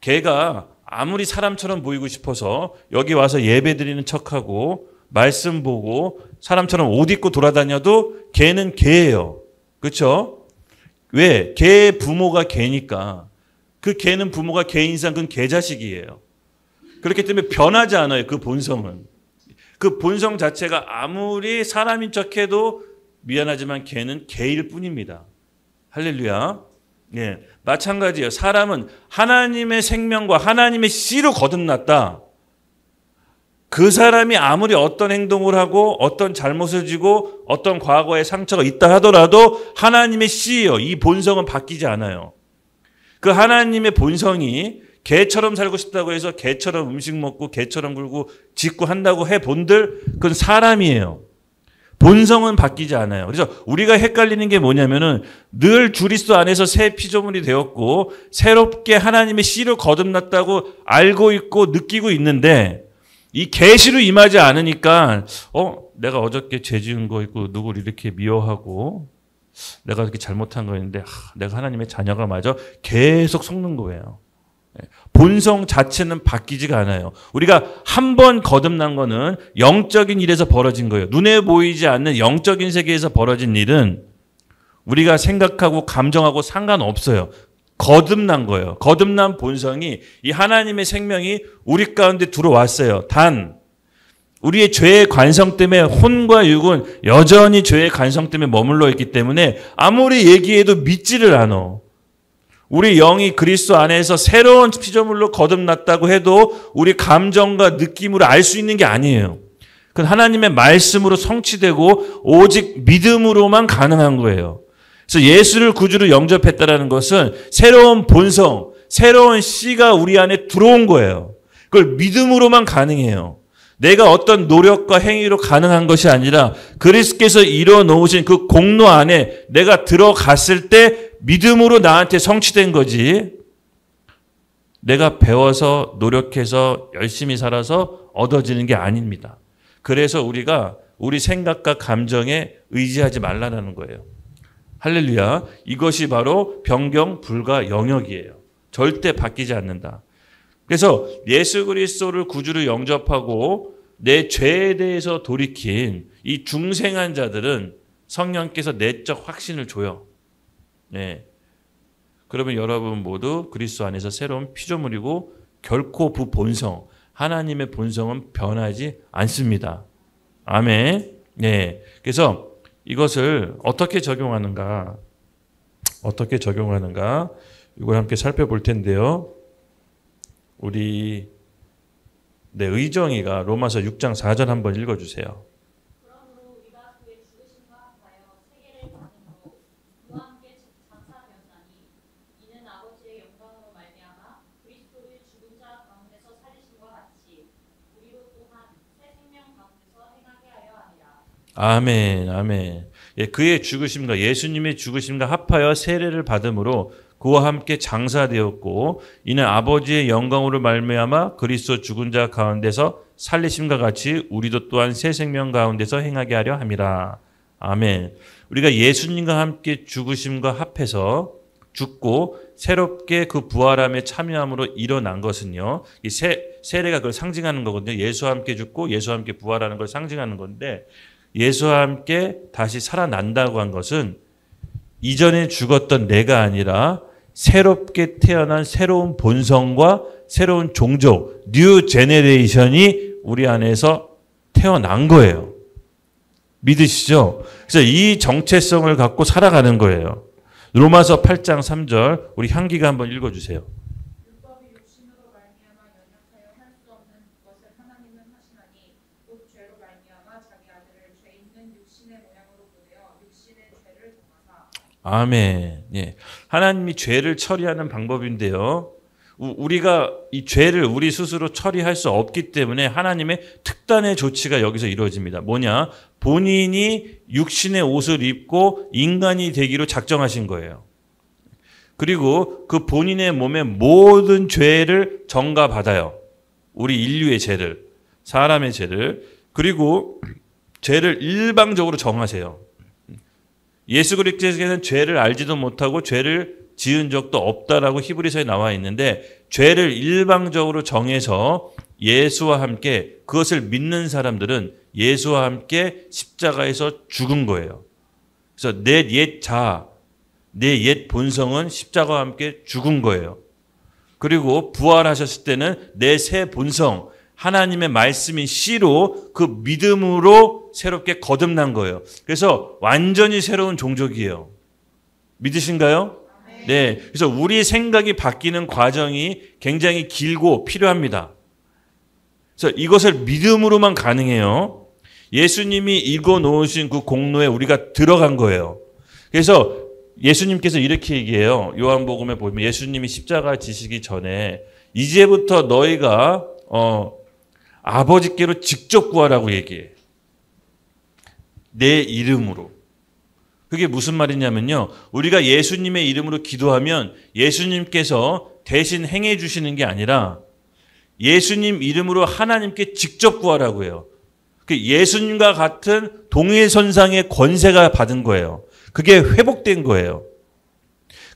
개가 아무리 사람처럼 보이고 싶어서 여기 와서 예배 드리는 척하고 말씀 보고 사람처럼 옷 입고 돌아다녀도 개는 개예요. 그렇죠? 왜? 개의 부모가 개니까. 그 개는 부모가 개인 이상 그건 개 자식이에요. 그렇기 때문에 변하지 않아요. 그 본성은. 그 본성 자체가 아무리 사람인 척해도 미안하지만 개는 개일 뿐입니다. 할렐루야. 예, 마찬가지예요. 사람은 하나님의 생명과 하나님의 씨로 거듭났다. 그 사람이 아무리 어떤 행동을 하고 어떤 잘못을 지고 어떤 과거의 상처가 있다 하더라도 하나님의 씨예요. 이 본성은 바뀌지 않아요. 그 하나님의 본성이 개처럼 살고 싶다고 해서 개처럼 음식 먹고 개처럼 굴고 짓고 한다고 해본들 그건 사람이에요. 본성은 바뀌지 않아요. 그래서 우리가 헷갈리는 게 뭐냐면은 늘 그리스도 안에서 새 피조물이 되었고 새롭게 하나님의 씨를 거듭났다고 알고 있고 느끼고 있는데 이 계시로 임하지 않으니까 내가 어저께 죄 지은 거 있고 누구를 이렇게 미워하고 내가 이렇게 잘못한 거 있는데 내가 하나님의 자녀가 맞아 계속 속는 거예요. 본성 자체는 바뀌지가 않아요. 우리가 한 번 거듭난 거는 영적인 일에서 벌어진 거예요. 눈에 보이지 않는 영적인 세계에서 벌어진 일은 우리가 생각하고 감정하고 상관없어요. 거듭난 거예요. 거듭난 본성이 이 하나님의 생명이 우리 가운데 들어왔어요. 단 우리의 죄의 관성 때문에 혼과 육은 여전히 죄의 관성 때문에 머물러 있기 때문에 아무리 얘기해도 믿지를 않아. 우리 영이 그리스도 안에서 새로운 피조물로 거듭났다고 해도 우리 감정과 느낌으로 알 수 있는 게 아니에요. 그건 하나님의 말씀으로 성취되고 오직 믿음으로만 가능한 거예요. 그래서 예수를 구주로 영접했다라는 것은 새로운 본성, 새로운 씨가 우리 안에 들어온 거예요. 그걸 믿음으로만 가능해요. 내가 어떤 노력과 행위로 가능한 것이 아니라 그리스도께서 이뤄놓으신 그 공로 안에 내가 들어갔을 때 믿음으로 나한테 성취된 거지. 내가 배워서 노력해서 열심히 살아서 얻어지는 게 아닙니다. 그래서 우리가 우리 생각과 감정에 의지하지 말라는 거예요. 할렐루야. 이것이 바로 변경 불가 영역이에요. 절대 바뀌지 않는다. 그래서 예수 그리스도를 구주로 영접하고 내 죄에 대해서 돌이킨 이 중생한 자들은 성령께서 내적 확신을 줘요. 네. 그러면 여러분 모두 그리스도 안에서 새로운 피조물이고 결코 그 본성, 하나님의 본성은 변하지 않습니다. 아멘. 네. 그래서 이것을 어떻게 적용하는가? 이걸 함께 살펴볼 텐데요. 우리 의정이가 로마서 6장 4절 한번 읽어주세요. 그러므로 우리가 그의 죽으심과 합하여 세계를 받음으로 그와 함께 장사되었나니 이는 아버지의 영광으로 말미암아 그리스도를 죽은 자 가운데서 살리심과 같이 우리로 또한 새 생명 가운데서 행하게 하려 함이라. 아멘, 아멘. 예, 그의 죽으심과 예수님의 죽으심과 합하여 세례를 받음으로 그와 함께 장사되었고 이는 아버지의 영광으로 말미암아 그리스도 죽은 자 가운데서 살리심과 같이 우리도 또한 새 생명 가운데서 행하게 하려 함이라. 아멘. 우리가 예수님과 함께 죽으심과 합해서 죽고 새롭게 그 부활함에 참여함으로 일어난 것은요. 이 세례가 그걸 상징하는 거거든요. 예수와 함께 죽고 예수와 함께 부활하는 걸 상징하는 건데 예수와 함께 다시 살아난다고 한 것은 이전에 죽었던 내가 아니라 새롭게 태어난 새로운 본성과 새로운 종족, 뉴 제네레이션이 우리 안에서 태어난 거예요. 믿으시죠? 그래서 이 정체성을 갖고 살아가는 거예요. 로마서 8장 3절 우리 향기가 한번 읽어주세요. 율법이 육신으로 말미암아 연약하여 할 수 없는 것을 하나님은 하시나니 곧 죄로 말미암아 자기 아들을 죄 있는 육신의 모양으로 보내어 육신의 죄를 정하사. 아멘. 예. 하나님이 죄를 처리하는 방법인데요. 우리가 이 죄를 우리 스스로 처리할 수 없기 때문에 하나님의 특단의 조치가 여기서 이루어집니다. 뭐냐? 본인이 육신의 옷을 입고 인간이 되기로 작정하신 거예요. 그리고 그 본인의 몸의 모든 죄를 전가받아요. 우리 인류의 죄를, 사람의 죄를. 그리고 죄를 일방적으로 정하세요. 예수 그리스도께서는 죄를 알지도 못하고 죄를 지은 적도 없다라고 히브리서에 나와 있는데 죄를 일방적으로 정해서 예수와 함께 그것을 믿는 사람들은 예수와 함께 십자가에서 죽은 거예요. 그래서 내 옛 본성은 십자가와 함께 죽은 거예요. 그리고 부활하셨을 때는 내 새 본성, 하나님의 말씀인 씨로 그 믿음으로 새롭게 거듭난 거예요. 그래서 완전히 새로운 종족이에요. 믿으신가요? 네. 그래서 우리 생각이 바뀌는 과정이 굉장히 길고 필요합니다. 그래서 이것을 믿음으로만 가능해요. 예수님이 읽어 놓으신 그 공로에 우리가 들어간 거예요. 그래서 예수님께서 이렇게 얘기해요. 요한복음에 보면 예수님이 십자가 지시기 전에 이제부터 너희가 아버지께로 직접 구하라고 얘기해. 내 이름으로. 그게 무슨 말이냐면요. 우리가 예수님의 이름으로 기도하면 예수님께서 대신 행해 주시는 게 아니라 예수님 이름으로 하나님께 직접 구하라고 해요. 예수님과 같은 동일선상의 권세가 받은 거예요. 그게 회복된 거예요.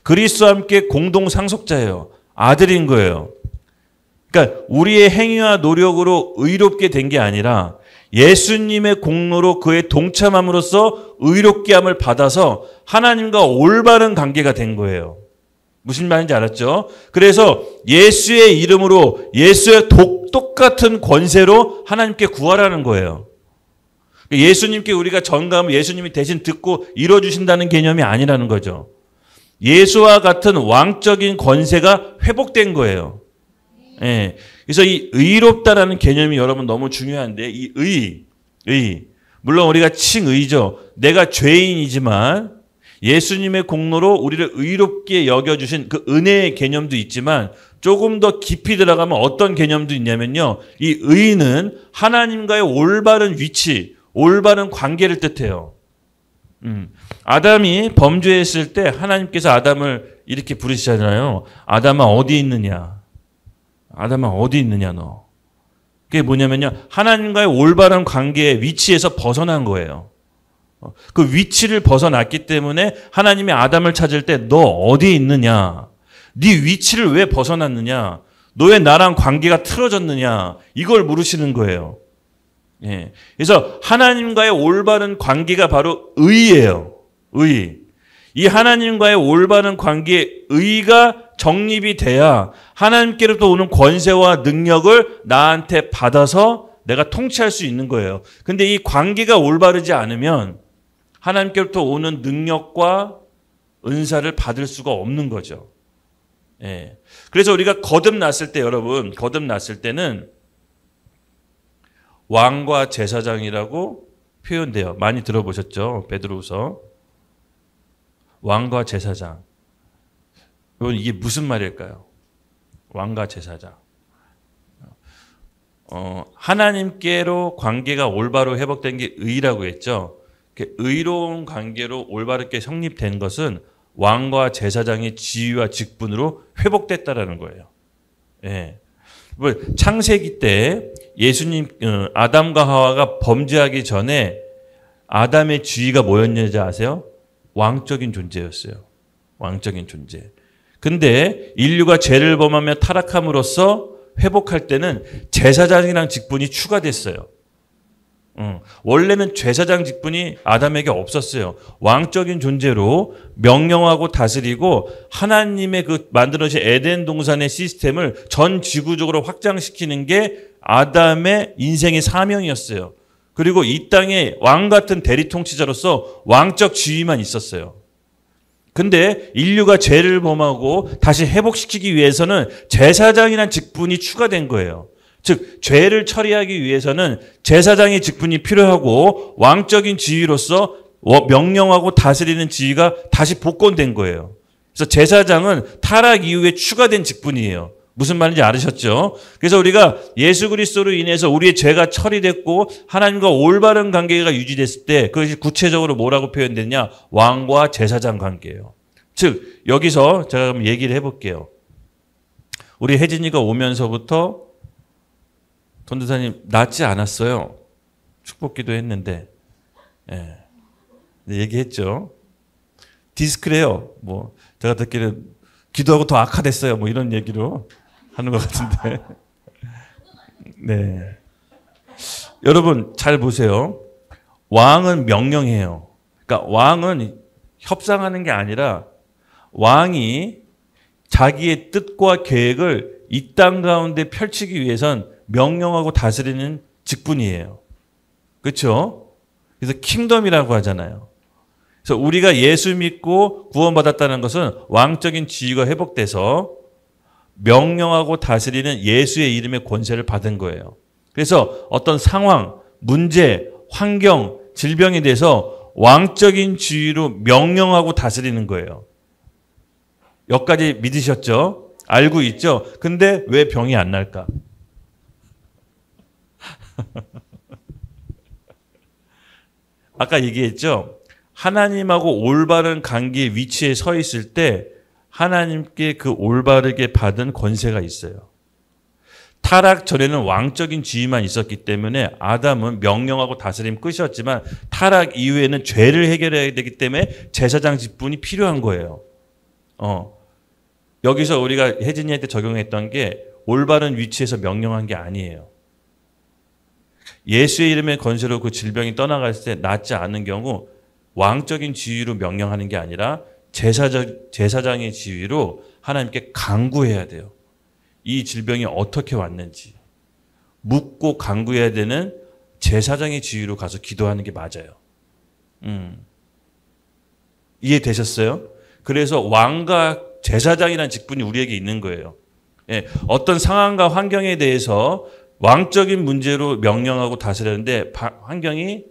그리스도와 함께 공동 상속자예요. 아들인 거예요. 그러니까 우리의 행위와 노력으로 의롭게 된 게 아니라 예수님의 공로로 그의 동참함으로써 의롭게 함을 받아서 하나님과 올바른 관계가 된 거예요. 무슨 말인지 알았죠? 그래서 예수의 이름으로 예수의 똑같은 권세로 하나님께 구하라는 거예요. 예수님께 우리가 전가하면 예수님이 대신 듣고 이뤄주신다는 개념이 아니라는 거죠. 예수와 같은 왕적인 권세가 회복된 거예요. 예. 그래서 이 의롭다라는 개념이 여러분 너무 중요한데 이 의. 물론 우리가 칭의죠. 내가 죄인이지만 예수님의 공로로 우리를 의롭게 여겨주신 그 은혜의 개념도 있지만 조금 더 깊이 들어가면 어떤 개념도 있냐면요. 이 의는 하나님과의 올바른 위치, 올바른 관계를 뜻해요. 아담이 범죄했을 때 하나님께서 아담을 이렇게 부르시잖아요. 아담아 어디 있느냐? 아담아 어디 있느냐 너? 그게 뭐냐면요. 하나님과의 올바른 관계의 위치에서 벗어난 거예요. 그 위치를 벗어났기 때문에 하나님이 아담을 찾을 때 너 어디 있느냐? 네 위치를 왜 벗어났느냐? 너 왜 나랑 관계가 틀어졌느냐? 이걸 물으시는 거예요. 예. 그래서 하나님과의 올바른 관계가 바로 의예요. 의. 이 하나님과의 올바른 관계의 의가 정립이 돼야 하나님께로부터 오는 권세와 능력을 나한테 받아서 내가 통치할 수 있는 거예요. 근데 이 관계가 올바르지 않으면 하나님께로부터 오는 능력과 은사를 받을 수가 없는 거죠. 예. 그래서 우리가 거듭났을 때 여러분, 거듭났을 때는 왕과 제사장이라고 표현돼요. 많이 들어보셨죠? 베드로후서. 왕과 제사장. 여러분 이게 무슨 말일까요? 왕과 제사장. 하나님께로 관계가 올바로 회복된 게 의라고 했죠. 의로운 관계로 올바르게 성립된 것은 왕과 제사장의 지위와 직분으로 회복됐다라는 거예요. 예. 창세기 때 예수님 아담과 하와가 범죄하기 전에 아담의 지위가 뭐였는지 아세요? 왕적인 존재였어요. 왕적인 존재. 근데 인류가 죄를 범하며 타락함으로써 회복할 때는 제사장이라는 직분이 추가됐어요. 원래는 제사장 직분이 아담에게 없었어요. 왕적인 존재로 명령하고 다스리고 하나님의 그 만들어진 에덴 동산의 시스템을 전 지구적으로 확장시키는 게 아담의 인생의 사명이었어요. 그리고 이 땅에 왕 같은 대리 통치자로서 왕적 지위만 있었어요. 근데 인류가 죄를 범하고 다시 회복시키기 위해서는 제사장이라는 직분이 추가된 거예요. 즉 죄를 처리하기 위해서는 제사장의 직분이 필요하고 왕적인 지위로서 명령하고 다스리는 지위가 다시 복권된 거예요. 그래서 제사장은 타락 이후에 추가된 직분이에요. 무슨 말인지 알으셨죠? 그래서 우리가 예수 그리스도로 인해서 우리의 죄가 처리됐고 하나님과 올바른 관계가 유지됐을 때 그것이 구체적으로 뭐라고 표현됐냐? 왕과 제사장 관계예요. 즉 여기서 제가 그럼 얘기를 해볼게요. 우리 혜진이가 오면서부터 전도사님 낫지 않았어요. 축복기도 했는데, 예. 얘기했죠. 디스크래요. 뭐 제가 듣기는 기도하고 더 악화됐어요. 뭐 이런 얘기로 하는 것 같은데, 네. 여러분 잘 보세요. 왕은 명령해요. 그러니까 왕은 협상하는 게 아니라 왕이 자기의 뜻과 계획을 이 땅 가운데 펼치기 위해선 명령하고 다스리는 직분이에요. 그렇죠? 그래서 킹덤이라고 하잖아요. 그래서 우리가 예수 믿고 구원받았다는 것은 왕적인 지위가 회복돼서 명령하고 다스리는 예수의 이름의 권세를 받은 거예요. 그래서 어떤 상황, 문제, 환경, 질병에 대해서 왕적인 지위로 명령하고 다스리는 거예요. 여기까지 믿으셨죠? 알고 있죠? 근데 왜 병이 안 날까? 아까 얘기했죠? 하나님하고 올바른 관계의 위치에 서 있을 때 하나님께 그 올바르게 받은 권세가 있어요. 타락 전에는 왕적인 지위만 있었기 때문에 아담은 명령하고 다스림 끝이었지만 타락 이후에는 죄를 해결해야 되기 때문에 제사장 직분이 필요한 거예요. 여기서 우리가 혜진이한테 적용했던 게 올바른 위치에서 명령한 게 아니에요. 예수의 이름의 권세로 그 질병이 떠나갔을 때 낫지 않는 경우 왕적인 지위로 명령하는 게 아니라 제사장의 지위로 하나님께 간구해야 돼요. 이 질병이 어떻게 왔는지 묻고 간구해야 되는 제사장의 지위로 가서 기도하는 게 맞아요. 이해되셨어요? 그래서 왕과 제사장이라는 직분이 우리에게 있는 거예요. 예, 어떤 상황과 환경에 대해서 왕적인 문제로 명령하고 다스렸는데 환경이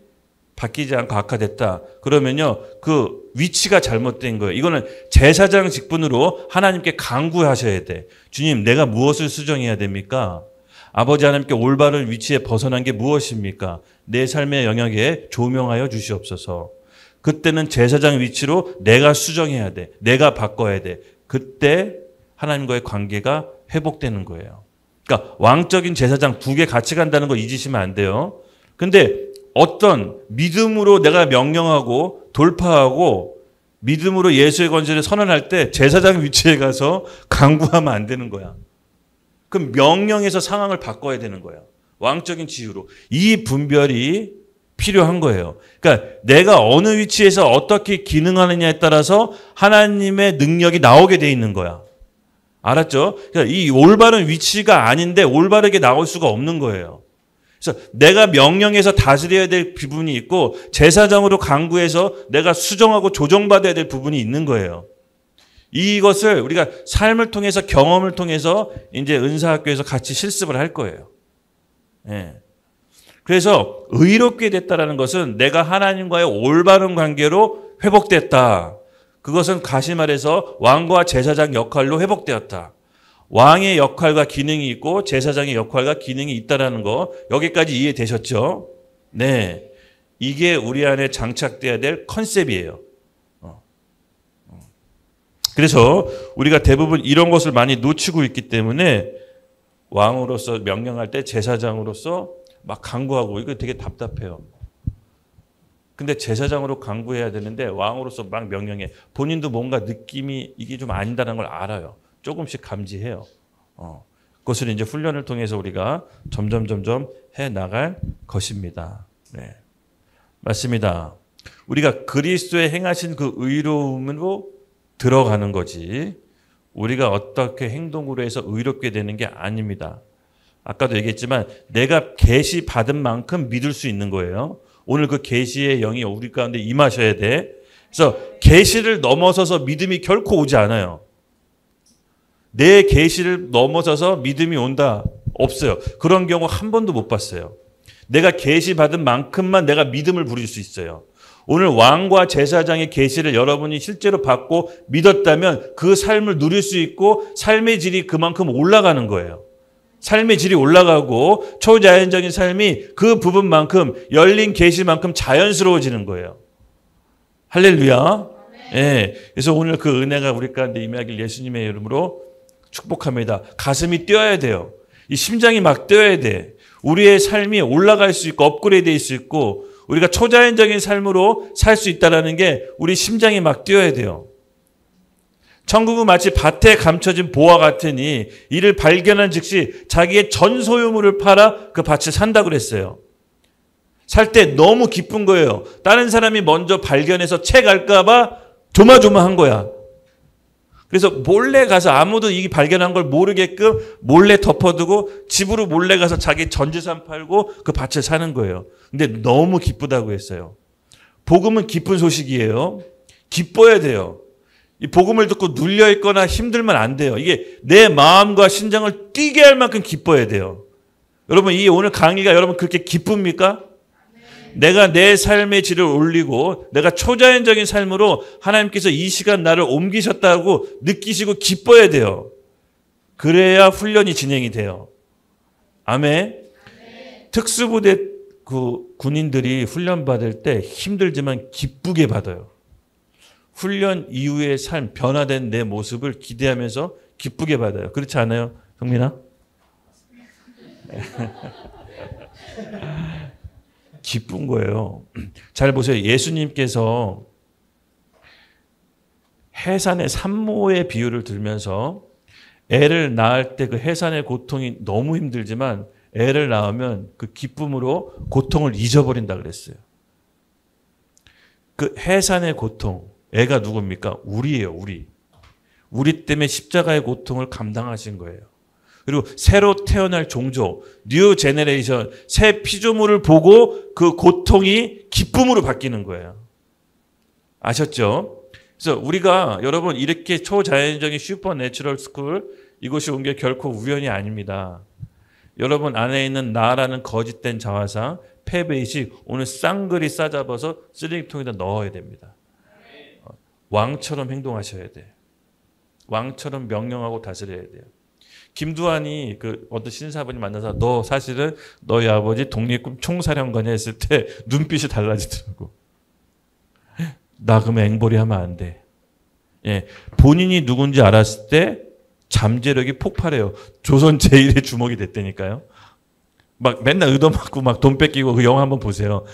바뀌지 않고 악화됐다. 그러면요, 그 위치가 잘못된 거예요. 이거는 제사장 직분으로 하나님께 간구하셔야 돼. 주님, 내가 무엇을 수정해야 됩니까? 아버지 하나님께 올바른 위치에 벗어난 게 무엇입니까? 내 삶의 영역에 조명하여 주시옵소서. 그때는 제사장 위치로 내가 수정해야 돼. 내가 바꿔야 돼. 그때 하나님과의 관계가 회복되는 거예요. 그러니까 왕적인 제사장 두 개 같이 간다는 거 잊으시면 안 돼요. 근데 어떤 믿음으로 내가 명령하고 돌파하고 믿음으로 예수의 권세를 선언할 때 제사장 위치에 가서 간구하면 안 되는 거야. 그럼 명령에서 상황을 바꿔야 되는 거야. 왕적인 지위로. 이 분별이 필요한 거예요. 그러니까 내가 어느 위치에서 어떻게 기능하느냐에 따라서 하나님의 능력이 나오게 돼 있는 거야. 알았죠? 그러니까 이 올바른 위치가 아닌데 올바르게 나올 수가 없는 거예요. 그래서 내가 명령해서 다스려야 될 부분이 있고 제사장으로 간구해서 내가 수정하고 조정받아야 될 부분이 있는 거예요. 이것을 우리가 삶을 통해서 경험을 통해서 이제 은사학교에서 같이 실습을 할 거예요. 예. 그래서 의롭게 됐다라는 것은 내가 하나님과의 올바른 관계로 회복됐다. 그것은 다시 말해서 왕과 제사장 역할로 회복되었다. 왕의 역할과 기능이 있고 제사장의 역할과 기능이 있다라는 거 여기까지 이해되셨죠? 네, 이게 우리 안에 장착돼야 될 컨셉이에요. 그래서 우리가 대부분 이런 것을 많이 놓치고 있기 때문에 왕으로서 명령할 때 제사장으로서 막 간구하고 이거 되게 답답해요. 근데 제사장으로 간구해야 되는데 왕으로서 막 명령해. 본인도 뭔가 느낌이 이게 좀 아니다라는 걸 알아요. 조금씩 감지해요. 그것을 이제 훈련을 통해서 우리가 점점 해 나갈 것입니다. 네. 맞습니다. 우리가 그리스도의 행하신 그 의로움으로 들어가는 거지 우리가 어떻게 행동으로 해서 의롭게 되는 게 아닙니다. 아까도 얘기했지만 내가 계시 받은 만큼 믿을 수 있는 거예요. 오늘 그 계시의 영이 우리 가운데 임하셔야 돼. 그래서 계시를 넘어서서 믿음이 결코 오지 않아요. 내 계시를 넘어서서 믿음이 온다? 없어요. 그런 경우 한 번도 못 봤어요. 내가 계시 받은 만큼만 내가 믿음을 부릴 수 있어요. 오늘 왕과 제사장의 계시를 여러분이 실제로 받고 믿었다면 그 삶을 누릴 수 있고 삶의 질이 그만큼 올라가는 거예요. 삶의 질이 올라가고 초자연적인 삶이 그 부분만큼 열린 계시만큼 자연스러워지는 거예요. 할렐루야. 예. 그래서 오늘 그 은혜가 우리 가운데 임하길 예수님의 이름으로 축복합니다. 가슴이 뛰어야 돼요. 이 심장이 막 뛰어야 돼. 우리의 삶이 올라갈 수 있고 업그레이드 될 수 있고 우리가 초자연적인 삶으로 살 수 있다는 게 우리 심장이 막 뛰어야 돼요. 천국은 마치 밭에 감춰진 보화 같으니 이를 발견한 즉시 자기의 전 소유물을 팔아 그 밭을 산다고 그랬어요. 살 때 너무 기쁜 거예요. 다른 사람이 먼저 발견해서 채 갈까 봐 조마조마한 거야. 그래서 몰래 가서 아무도 이 발견한 걸 모르게끔 몰래 덮어두고 집으로 몰래 가서 자기 전 재산 팔고 그 밭을 사는 거예요. 근데 너무 기쁘다고 했어요. 복음은 기쁜 소식이에요. 기뻐야 돼요. 이 복음을 듣고 눌려있거나 힘들면 안 돼요. 이게 내 마음과 심장을 뛰게 할 만큼 기뻐야 돼요. 여러분 이 오늘 강의가 여러분 그렇게 기쁩니까? 내가 내 삶의 질을 올리고 내가 초자연적인 삶으로 하나님께서 이 시간 나를 옮기셨다고 느끼시고 기뻐야 돼요. 그래야 훈련이 진행이 돼요. 아멘. 특수부대 그 군인들이 훈련 받을 때 힘들지만 기쁘게 받아요. 훈련 이후의 삶, 변화된 내 모습을 기대하면서 기쁘게 받아요. 그렇지 않아요, 성민아? 기쁜 거예요. 잘 보세요. 예수님께서 해산의 산모의 비유를 들면서 애를 낳을 때 그 해산의 고통이 너무 힘들지만 애를 낳으면 그 기쁨으로 고통을 잊어버린다 그랬어요. 그 해산의 고통, 애가 누굽니까? 우리예요, 우리. 우리 때문에 십자가의 고통을 감당하신 거예요. 그리고 새로 태어날 종족, 뉴 제너레이션, 새 피조물을 보고 그 고통이 기쁨으로 바뀌는 거예요. 아셨죠? 그래서 우리가 여러분 이렇게 초자연적인 슈퍼내추럴 스쿨 이곳이 온 게 결코 우연이 아닙니다. 여러분 안에 있는 나라는 거짓된 자화상, 패배의식 오늘 쌍그리 싸잡아서 쓰레기통에다 넣어야 됩니다. 왕처럼 행동하셔야 돼요. 왕처럼 명령하고 다스려야 돼요. 김두한이 그 어떤 신사분이 만나서 너 사실은 너희 아버지 독립군 총사령관이 했을 때 눈빛이 달라지더라고. 나 그러면 앵벌이 하면 안 돼. 예, 본인이 누군지 알았을 때 잠재력이 폭발해요. 조선 제1의 주목이 됐다니까요. 막 맨날 의도맞고 막 돈 뺏기고 그 영화 한번 보세요.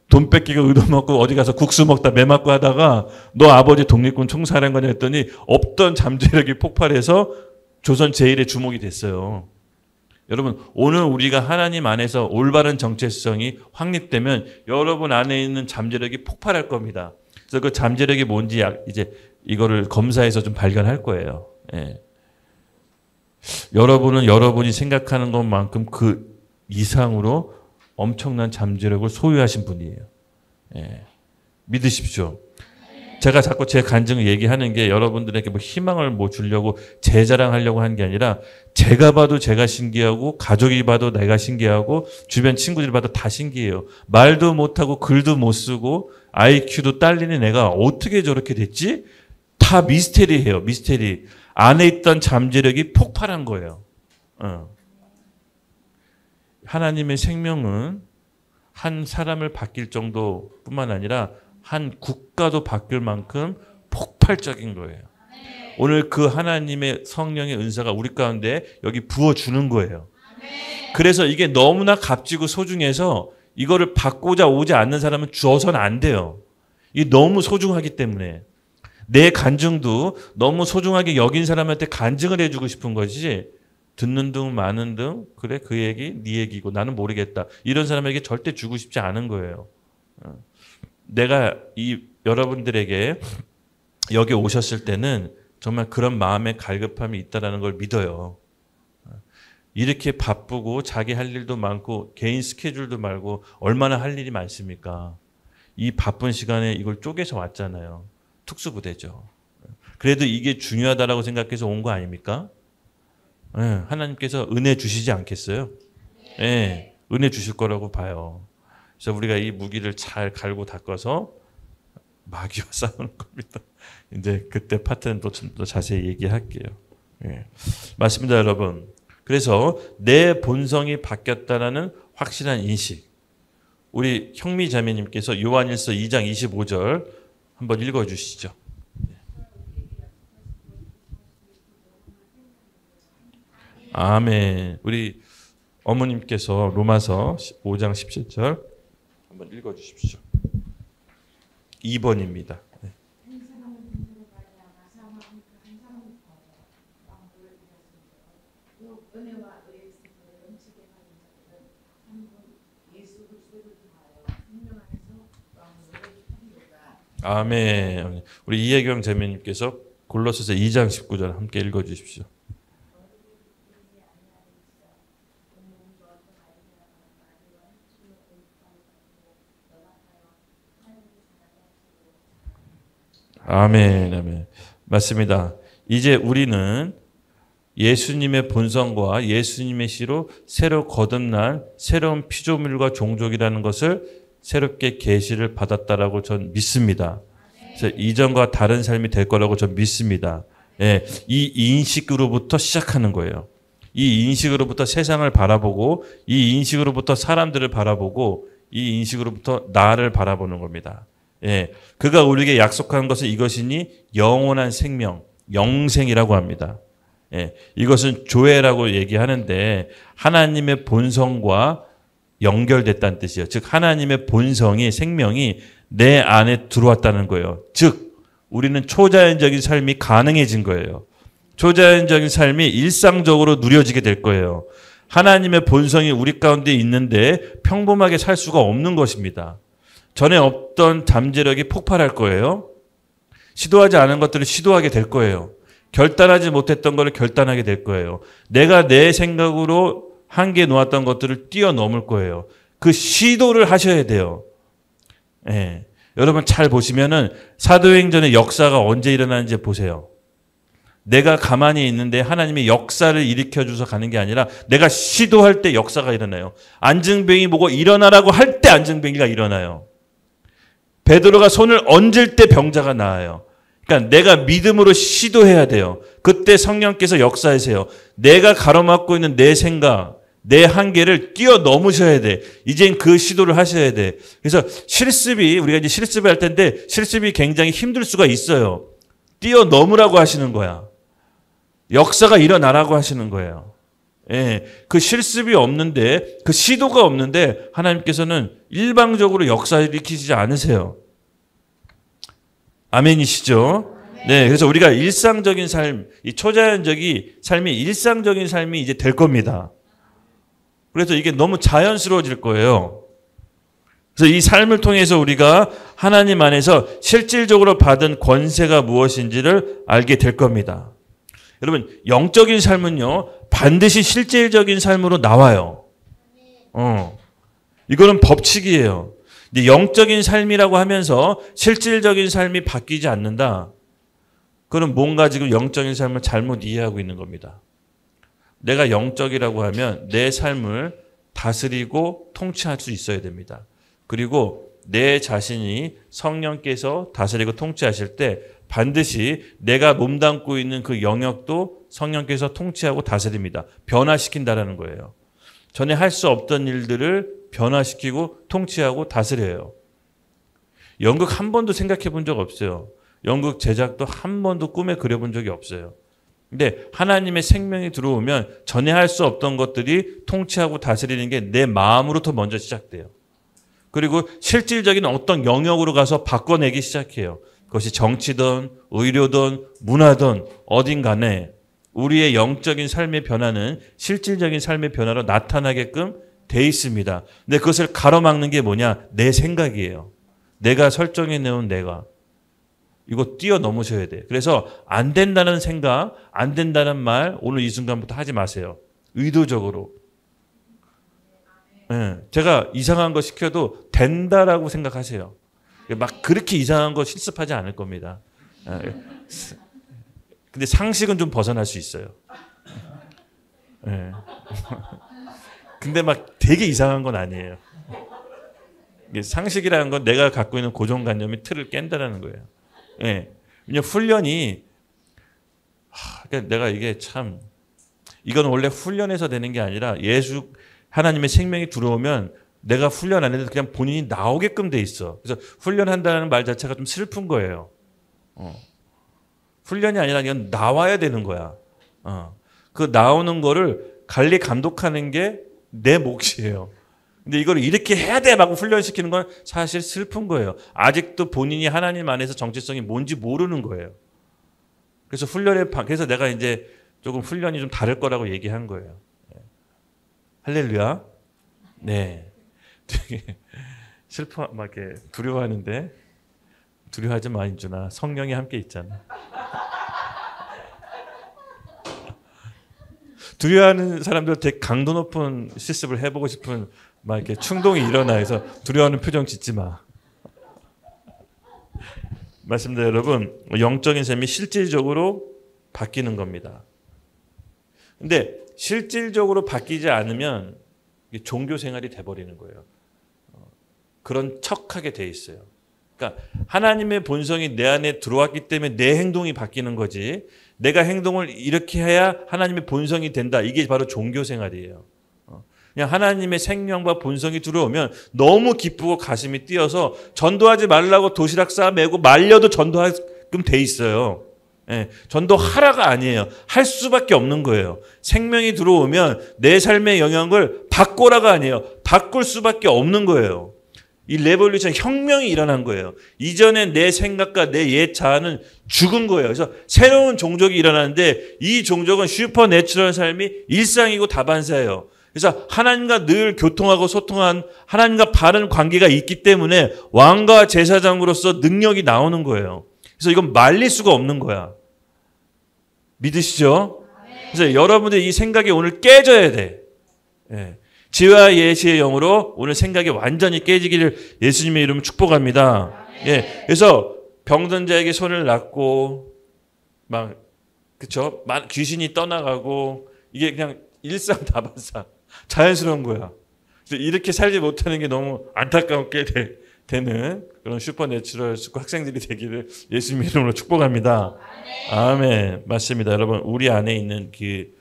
돈 뺏기고 의도먹고 어디 가서 국수 먹다 매 맞고 하다가 너 아버지 독립군 총사령관이 했더니 없던 잠재력이 폭발해서 조선 제1의 주목이 됐어요. 여러분 오늘 우리가 하나님 안에서 올바른 정체성이 확립되면 여러분 안에 있는 잠재력이 폭발할 겁니다. 그래서 그 잠재력이 뭔지 이제 이거를 검사해서 좀 발견할 거예요. 예. 여러분은 여러분이 생각하는 것만큼 그 이상으로 엄청난 잠재력을 소유하신 분이에요. 예. 믿으십시오. 제가 자꾸 제 간증을 얘기하는 게 여러분들에게 뭐 희망을 뭐 주려고 제 자랑하려고 하는 게 아니라 제가 봐도 제가 신기하고 가족이 봐도 내가 신기하고 주변 친구들이 봐도 다 신기해요. 말도 못하고 글도 못 쓰고 IQ도 딸리는 애가 어떻게 저렇게 됐지? 다 미스테리예요. 미스테리. 안에 있던 잠재력이 폭발한 거예요. 하나님의 생명은 한 사람을 바뀔 정도뿐만 아니라 한 국가도 바뀔 만큼 폭발적인 거예요. 오늘 그 하나님의 성령의 은사가 우리 가운데 여기 부어주는 거예요. 그래서 이게 너무나 값지고 소중해서 이거를 받고자 오지 않는 사람은 주어서는 안 돼요. 이게 너무 소중하기 때문에. 내 간증도 너무 소중하게 여긴 사람한테 간증을 해주고 싶은 것이지 듣는 등 많은 등 그래 그 얘기 네 얘기고 나는 모르겠다 이런 사람에게 절대 주고 싶지 않은 거예요. 내가 이 여러분들에게 여기 오셨을 때는 정말 그런 마음의 갈급함이 있다는 걸 믿어요. 이렇게 바쁘고 자기 할 일도 많고 개인 스케줄도 말고 얼마나 할 일이 많습니까? 이 바쁜 시간에 이걸 쪼개서 왔잖아요. 특수부대죠. 그래도 이게 중요하다라고 생각해서 온 거 아닙니까? 네, 하나님께서 은혜 주시지 않겠어요? 네, 은혜 주실 거라고 봐요. 그래서 우리가 이 무기를 잘 갈고 닦아서 마귀와 싸우는 겁니다. 이제 그때 파트는 또 좀 더 자세히 얘기할게요. 네. 맞습니다, 여러분. 그래서 내 본성이 바뀌었다라는 확실한 인식. 우리 형미 자매님께서 요한일서 2장 25절 한번 읽어주시죠. 아멘. 우리 어머님께서 로마서 5장 17절 한번 읽어주십시오. 2번입니다. 네. 아멘. 우리 이혜경 자매님께서 골로새서 2장 19절 함께 읽어주십시오. 아멘, 아멘. 맞습니다. 이제 우리는 예수님의 본성과 예수님의 씨로 새로 거듭난 새로운 피조물과 종족이라는 것을 새롭게 계시를 받았다라고 전 믿습니다. 그래서 이전과 다른 삶이 될 거라고 전 믿습니다. 예, 이 인식으로부터 시작하는 거예요. 이 인식으로부터 세상을 바라보고 이 인식으로부터 사람들을 바라보고 이 인식으로부터 나를 바라보는 겁니다. 예, 그가 우리에게 약속한 것은 이것이니 영원한 생명, 영생이라고 합니다. 예, 이것은 조회라고 얘기하는데 하나님의 본성과 연결됐다는 뜻이에요. 즉 하나님의 본성이 생명이 내 안에 들어왔다는 거예요. 즉 우리는 초자연적인 삶이 가능해진 거예요. 초자연적인 삶이 일상적으로 누려지게 될 거예요. 하나님의 본성이 우리 가운데 있는데 평범하게 살 수가 없는 것입니다. 전에 없던 잠재력이 폭발할 거예요. 시도하지 않은 것들을 시도하게 될 거예요. 결단하지 못했던 것을 결단하게 될 거예요. 내가 내 생각으로 한계에 놓았던 것들을 뛰어넘을 거예요. 그 시도를 하셔야 돼요. 예. 여러분 잘 보시면은 사도행전의 역사가 언제 일어나는지 보세요. 내가 가만히 있는데 하나님이 역사를 일으켜 주서 가는 게 아니라 내가 시도할 때 역사가 일어나요. 안증뱅이 보고 일어나라고 할 때 안증뱅이가 일어나요. 베드로가 손을 얹을 때 병자가 나아요. 그러니까 내가 믿음으로 시도해야 돼요. 그때 성령께서 역사하세요. 내가 가로막고 있는 내 생각, 내 한계를 뛰어넘으셔야 돼. 이젠 그 시도를 하셔야 돼. 그래서 실습이 우리가 이제 실습을 할 텐데 실습이 굉장히 힘들 수가 있어요. 뛰어넘으라고 하시는 거야. 역사가 일어나라고 하시는 거예요. 예, 그 실습이 없는데 그 시도가 없는데 하나님께서는 일방적으로 역사를 일으키지 않으세요. 아멘이시죠? 네, 그래서 우리가 일상적인 삶, 이 초자연적인 삶이 일상적인 삶이 이제 될 겁니다. 그래서 이게 너무 자연스러워질 거예요. 그래서 이 삶을 통해서 우리가 하나님 안에서 실질적으로 받은 권세가 무엇인지를 알게 될 겁니다. 여러분, 영적인 삶은요, 반드시 실질적인 삶으로 나와요. 이거는 법칙이에요. 근데 영적인 삶이라고 하면서 실질적인 삶이 바뀌지 않는다. 그건 뭔가 지금 영적인 삶을 잘못 이해하고 있는 겁니다. 내가 영적이라고 하면 내 삶을 다스리고 통치할 수 있어야 됩니다. 그리고 내 자신이 성령께서 다스리고 통치하실 때 반드시 내가 몸담고 있는 그 영역도 성령께서 통치하고 다스립니다. 변화시킨다라는 거예요. 전에 할 수 없던 일들을 변화시키고 통치하고 다스려요. 연극 한 번도 생각해 본 적 없어요. 연극 제작도 한 번도 꿈에 그려본 적이 없어요. 근데 하나님의 생명이 들어오면 전에 할 수 없던 것들이 통치하고 다스리는 게 내 마음으로부터 먼저 시작돼요. 그리고 실질적인 어떤 영역으로 가서 바꿔내기 시작해요. 그것이 정치든 의료든 문화든 어딘 간에 우리의 영적인 삶의 변화는 실질적인 삶의 변화로 나타나게끔 돼 있습니다. 근데 그것을 가로막는 게 뭐냐? 내 생각이에요. 내가 설정해 놓은 내가. 이거 뛰어넘으셔야 돼. 그래서 안 된다는 생각, 안 된다는 말 오늘 이 순간부터 하지 마세요. 의도적으로. 네, 제가 이상한 거 시켜도 된다라고 생각하세요. 막 그렇게 이상한 거 실습하지 않을 겁니다. 근데 상식은 좀 벗어날 수 있어요. 네. 근데 막 되게 이상한 건 아니에요. 상식이라는 건 내가 갖고 있는 고정관념이 틀을 깬다라는 거예요. 예. 왜냐면 훈련이, 그러니까 내가 이게 참, 이건 원래 훈련해서 되는 게 아니라 하나님의 생명이 들어오면 내가 훈련 안 해도 그냥 본인이 나오게끔 돼 있어. 그래서 훈련한다는 말 자체가 좀 슬픈 거예요. 훈련이 아니라 이건 나와야 되는 거야. 그 나오는 거를 관리 감독하는 게 내 몫이에요. 근데 이걸 이렇게 해야 돼! 라고 훈련시키는 건 사실 슬픈 거예요. 아직도 본인이 하나님 안에서 정체성이 뭔지 모르는 거예요. 그래서 그래서 내가 이제 조금 훈련이 좀 다를 거라고 얘기한 거예요. 할렐루야. 네. 되게 막 이렇게 두려워하는데, 두려워하지 마, 인준아. 성령이 함께 있잖아. 두려워하는 사람들 되게 강도 높은 실습을 해보고 싶은 막 이렇게 충동이 일어나 해서 두려워하는 표정 짓지 마. 맞습니다, 여러분. 영적인 삶이 실질적으로 바뀌는 겁니다. 근데 실질적으로 바뀌지 않으면 이게 종교 생활이 돼버리는 거예요. 그런 척하게 돼 있어요. 그러니까 하나님의 본성이 내 안에 들어왔기 때문에 내 행동이 바뀌는 거지. 내가 행동을 이렇게 해야 하나님의 본성이 된다. 이게 바로 종교 생활이에요. 그냥 하나님의 생명과 본성이 들어오면 너무 기쁘고 가슴이 뛰어서 전도하지 말라고 도시락 싸 메고 말려도 전도하게끔 돼 있어요. 예, 전도하라가 아니에요. 할 수밖에 없는 거예요. 생명이 들어오면 내 삶의 영향을 바꿔라가 아니에요. 바꿀 수밖에 없는 거예요. 이 레볼루션 혁명이 일어난 거예요. 이전에 내 생각과 내 옛 자아는 죽은 거예요. 그래서 새로운 종족이 일어나는데 이 종족은 슈퍼내추럴 삶이 일상이고 다반사예요. 그래서 하나님과 늘 교통하고 소통한 하나님과 바른 관계가 있기 때문에 왕과 제사장으로서 능력이 나오는 거예요. 그래서 이건 말릴 수가 없는 거야. 믿으시죠? 그래서 여러분들 이 생각이 오늘 깨져야 돼. 예. 지혜와 예시의 영으로 오늘 생각이 완전히 깨지기를 예수님의 이름으로 축복합니다. 예. 그래서 병든 자에게 손을 놨고 막 그쵸? 귀신이 떠나가고 이게 그냥 일상다반사 자연스러운 거야. 그래서 이렇게 살지 못하는 게 너무 안타깝게 되는 그런 슈퍼내추럴 학생들이 되기를 예수님의 이름으로 축복합니다. 아멘. 맞습니다. 여러분 우리 안에 있는 그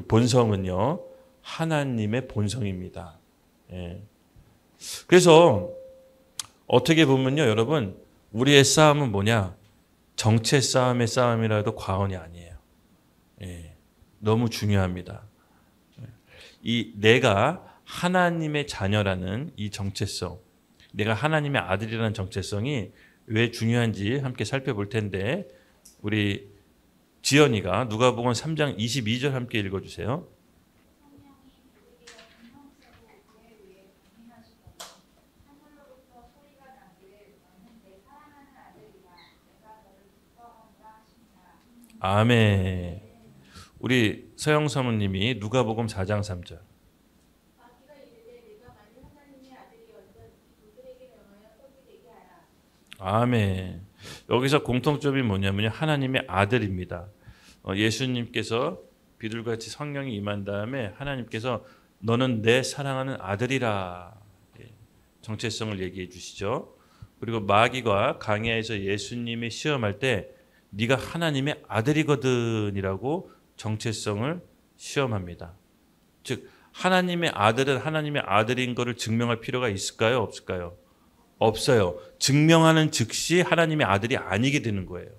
본성은요. 하나님의 본성입니다. 예. 그래서 어떻게 보면요. 여러분 우리의 싸움은 뭐냐. 정체 싸움의 싸움이라도 과언이 아니에요. 예. 너무 중요합니다. 이 내가 하나님의 자녀라는 이 정체성, 내가 하나님의 아들이라는 정체성이 왜 중요한지 함께 살펴볼 텐데 우리 지연이가 누가복음 3장 22절 함께 읽어주세요. 아멘. 우리 서영 사모님이 누가복음 4장 3절. 아멘. 여기서 공통점이 뭐냐면요. 하나님의 아들입니다. 예수님께서 비둘같이 성령이 임한 다음에 하나님께서 너는 내 사랑하는 아들이라 정체성을 얘기해 주시죠. 그리고 마귀가 광야에서 예수님이 시험할 때 네가 하나님의 아들이거든이라고 정체성을 시험합니다. 즉 하나님의 아들은 하나님의 아들인 것을 증명할 필요가 있을까요? 없을까요? 없어요. 증명하는 즉시 하나님의 아들이 아니게 되는 거예요.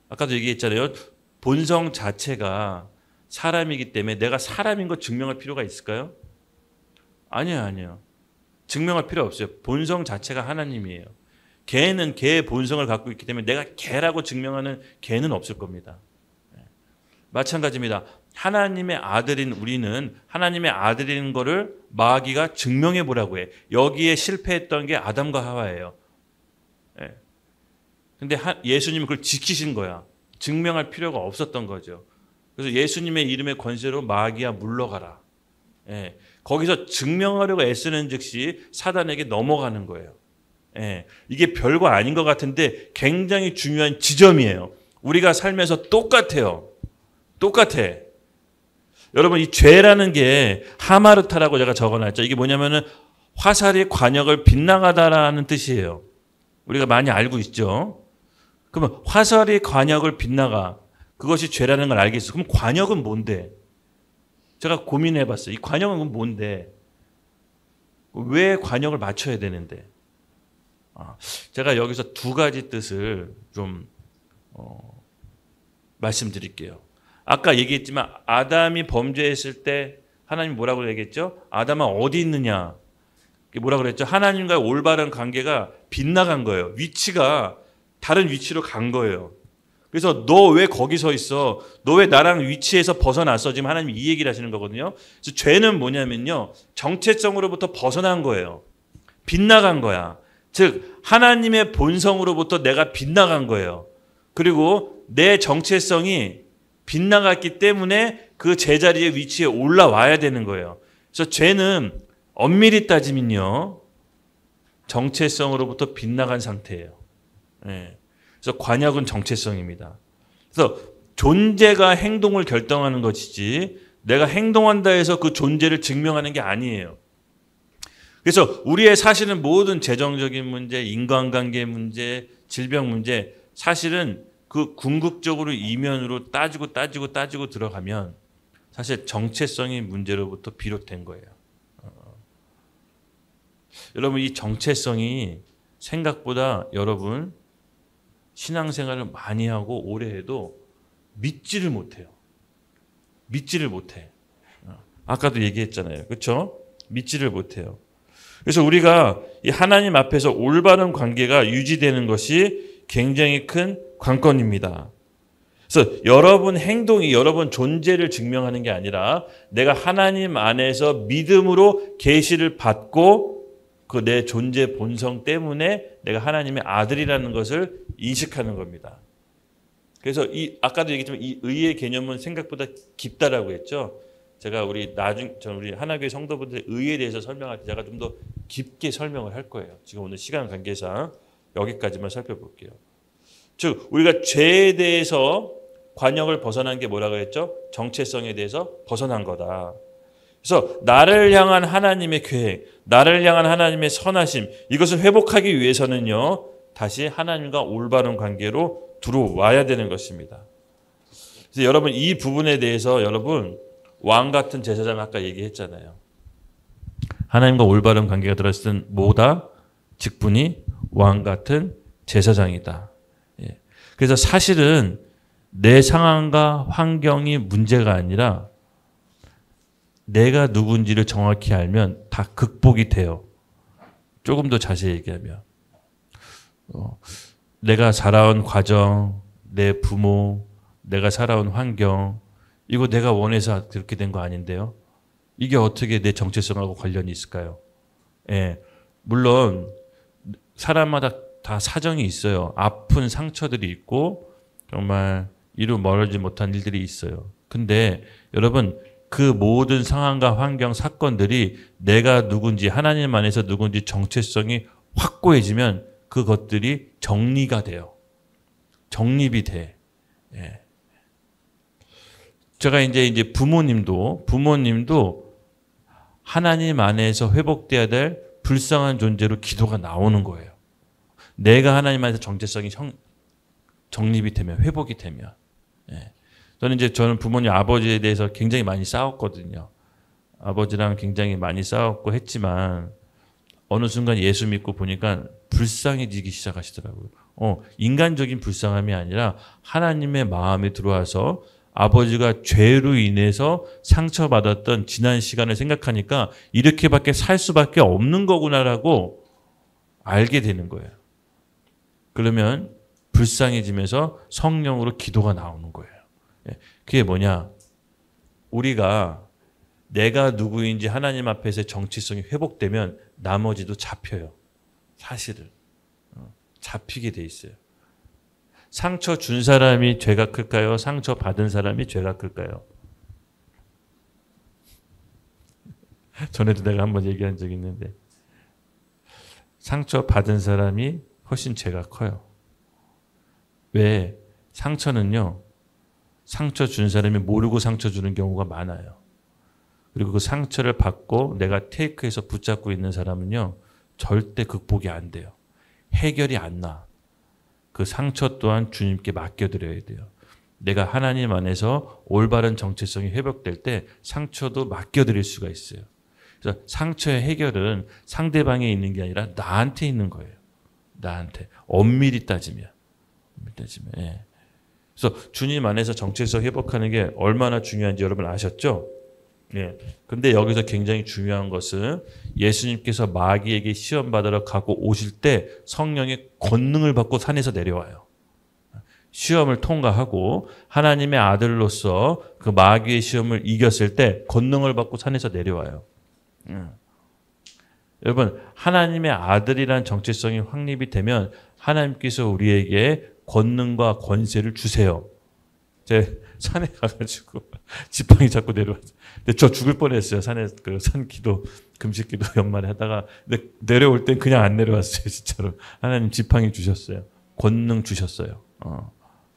아까도 얘기했잖아요. 본성 자체가 사람이기 때문에 내가 사람인 거 증명할 필요가 있을까요? 아니에요. 증명할 필요 없어요. 본성 자체가 하나님이에요. 개는 개의 본성을 갖고 있기 때문에 내가 개라고 증명하는 개는 없을 겁니다. 마찬가지입니다. 하나님의 아들인 우리는 하나님의 아들인 거를 마귀가 증명해 보라고 해. 여기에 실패했던 게 아담과 하와예요. 근데 예수님은 그걸 지키신 거야. 증명할 필요가 없었던 거죠. 그래서 예수님의 이름의 권세로 마귀야 물러가라. 거기서 증명하려고 애쓰는 즉시 사단에게 넘어가는 거예요. 이게 별거 아닌 것 같은데 굉장히 중요한 지점이에요. 우리가 살면서 똑같아요. 똑같아. 여러분 이 죄라는 게 하마르타라고 제가 적어놨죠. 이게 뭐냐면은 화살이 관역을 빗나가다라는 뜻이에요. 우리가 많이 알고 있죠. 그러면 화살이 관역을 빗나가 그것이 죄라는 걸 알겠어. 그럼 관역은 뭔데? 제가 고민해봤어요. 이 관역은 뭔데? 왜 관역을 맞춰야 되는데? 제가 여기서 두 가지 뜻을 좀 말씀드릴게요. 아까 얘기했지만 아담이 범죄했을 때 하나님이 뭐라고 얘기했죠? 아담아 어디 있느냐? 뭐라고 그랬죠? 하나님과의 올바른 관계가 빗나간 거예요. 위치가 다른 위치로 간 거예요. 그래서 너 왜 거기 서 있어? 너 왜 나랑 위치에서 벗어났어? 지금 하나님이 이 얘기를 하시는 거거든요. 그래서 죄는 뭐냐면요. 정체성으로부터 벗어난 거예요. 빗나간 거야. 즉 하나님의 본성으로부터 내가 빗나간 거예요. 그리고 내 정체성이 빗나갔기 때문에 그 제자리의 위치에 올라와야 되는 거예요. 그래서 죄는 엄밀히 따지면요. 정체성으로부터 빗나간 상태예요. 그래서 관역은 정체성입니다. 그래서 존재가 행동을 결정하는 것이지 내가 행동한다 해서 그 존재를 증명하는 게 아니에요. 그래서 우리의 사실은 모든 재정적인 문제, 인간관계 문제, 질병 문제 사실은 그 궁극적으로 이면으로 따지고 들어가면 사실 정체성의 문제로부터 비롯된 거예요. 여러분 이 정체성이 생각보다 여러분 신앙생활을 많이 하고 오래 해도 믿지를 못해요. 믿지를 못해. 아까도 얘기했잖아요. 그렇죠? 믿지를 못해요. 그래서 우리가 이 하나님 앞에서 올바른 관계가 유지되는 것이 굉장히 큰 관건입니다. 그래서 여러분 행동이 여러분 존재를 증명하는 게 아니라 내가 하나님 안에서 믿음으로 계시를 받고 그 내 존재 본성 때문에 내가 하나님의 아들이라는 것을 인식하는 겁니다. 그래서 아까도 얘기했지만 이 의의 개념은 생각보다 깊다라고 했죠. 제가 우리 하나교회 성도분들의 의에 대해서 설명할 때 제가 좀 더 깊게 설명을 할 거예요. 지금 오늘 시간 관계상 여기까지만 살펴볼게요. 즉 우리가 죄에 대해서 관역을 벗어난 게 뭐라고 했죠? 정체성에 대해서 벗어난 거다. 그래서 나를 향한 하나님의 계획, 나를 향한 하나님의 선하심 이것을 회복하기 위해서는요. 다시 하나님과 올바른 관계로 들어와야 되는 것입니다. 그래서 여러분 이 부분에 대해서 여러분 왕 같은 제사장 아까 얘기했잖아요. 하나님과 올바른 관계가 들었을 땐 뭐다? 직분이 왕 같은 제사장이다. 예. 그래서 사실은 내 상황과 환경이 문제가 아니라 내가 누군지를 정확히 알면 다 극복이 돼요. 조금 더 자세히 얘기하면 내가 자라온 과정, 내 부모, 내가 살아온 환경 이거 내가 원해서 그렇게 된 거 아닌데요. 이게 어떻게 내 정체성하고 관련이 있을까요? 예, 물론 사람마다 다 사정이 있어요. 아픈 상처들이 있고 정말 이루 멀어지지 못한 일들이 있어요. 근데 여러분 그 모든 상황과 환경, 사건들이 내가 누군지 하나님 안에서 누군지 정체성이 확고해지면 그것들이 정리가 돼요. 정립이 돼. 예. 제가 이제 부모님도 하나님 안에서 회복돼야 될 불쌍한 존재로 기도가 나오는 거예요. 내가 하나님 안에서 정체성이 정립이 되면, 회복이 되면. 예. 저는 부모님 아버지에 대해서 굉장히 많이 싸웠거든요. 아버지랑 굉장히 많이 싸웠고 했지만 어느 순간 예수 믿고 보니까 불쌍해지기 시작하시더라고요. 인간적인 불쌍함이 아니라 하나님의 마음에 들어와서 아버지가 죄로 인해서 상처받았던 지난 시간을 생각하니까 이렇게밖에 살 수밖에 없는 거구나라고 알게 되는 거예요. 그러면 불쌍해지면서 성령으로 기도가 나오는 거예요. 그게 뭐냐? 우리가 내가 누구인지 하나님 앞에서의 정체성이 회복되면 나머지도 잡혀요. 사실은. 잡히게 돼 있어요. 상처 준 사람이 죄가 클까요? 상처 받은 사람이 죄가 클까요? 전에도 내가 한번 얘기한 적이 있는데 상처 받은 사람이 훨씬 죄가 커요. 왜? 상처는요. 상처 준 사람이 모르고 상처 주는 경우가 많아요. 그리고 그 상처를 받고 내가 테이크해서 붙잡고 있는 사람은요. 절대 극복이 안 돼요. 해결이 안 나. 그 상처 또한 주님께 맡겨드려야 돼요. 내가 하나님 안에서 올바른 정체성이 회복될 때 상처도 맡겨드릴 수가 있어요. 그래서 상처의 해결은 상대방에 있는 게 아니라 나한테 있는 거예요. 나한테. 엄밀히 따지면. 예. 그래서 주님 안에서 정체성 회복하는 게 얼마나 중요한지 여러분 아셨죠? 예. 근데 여기서 굉장히 중요한 것은 예수님께서 마귀에게 시험 받으러 가고 오실 때 성령의 권능을 받고 산에서 내려와요. 시험을 통과하고 하나님의 아들로서 그 마귀의 시험을 이겼을 때 권능을 받고 산에서 내려와요. 여러분 하나님의 아들이라는 정체성이 확립이 되면 하나님께서 우리에게 권능과 권세를 주세요. 제 산에 가가지고 지팡이 잡고 내려왔어요. 근데 저 죽을 뻔했어요. 산에 그 산기도 금식기도 연말에 하다가 근데 내려올 땐 그냥 안 내려왔어요. 진짜로 하나님 지팡이 주셨어요. 권능 주셨어요.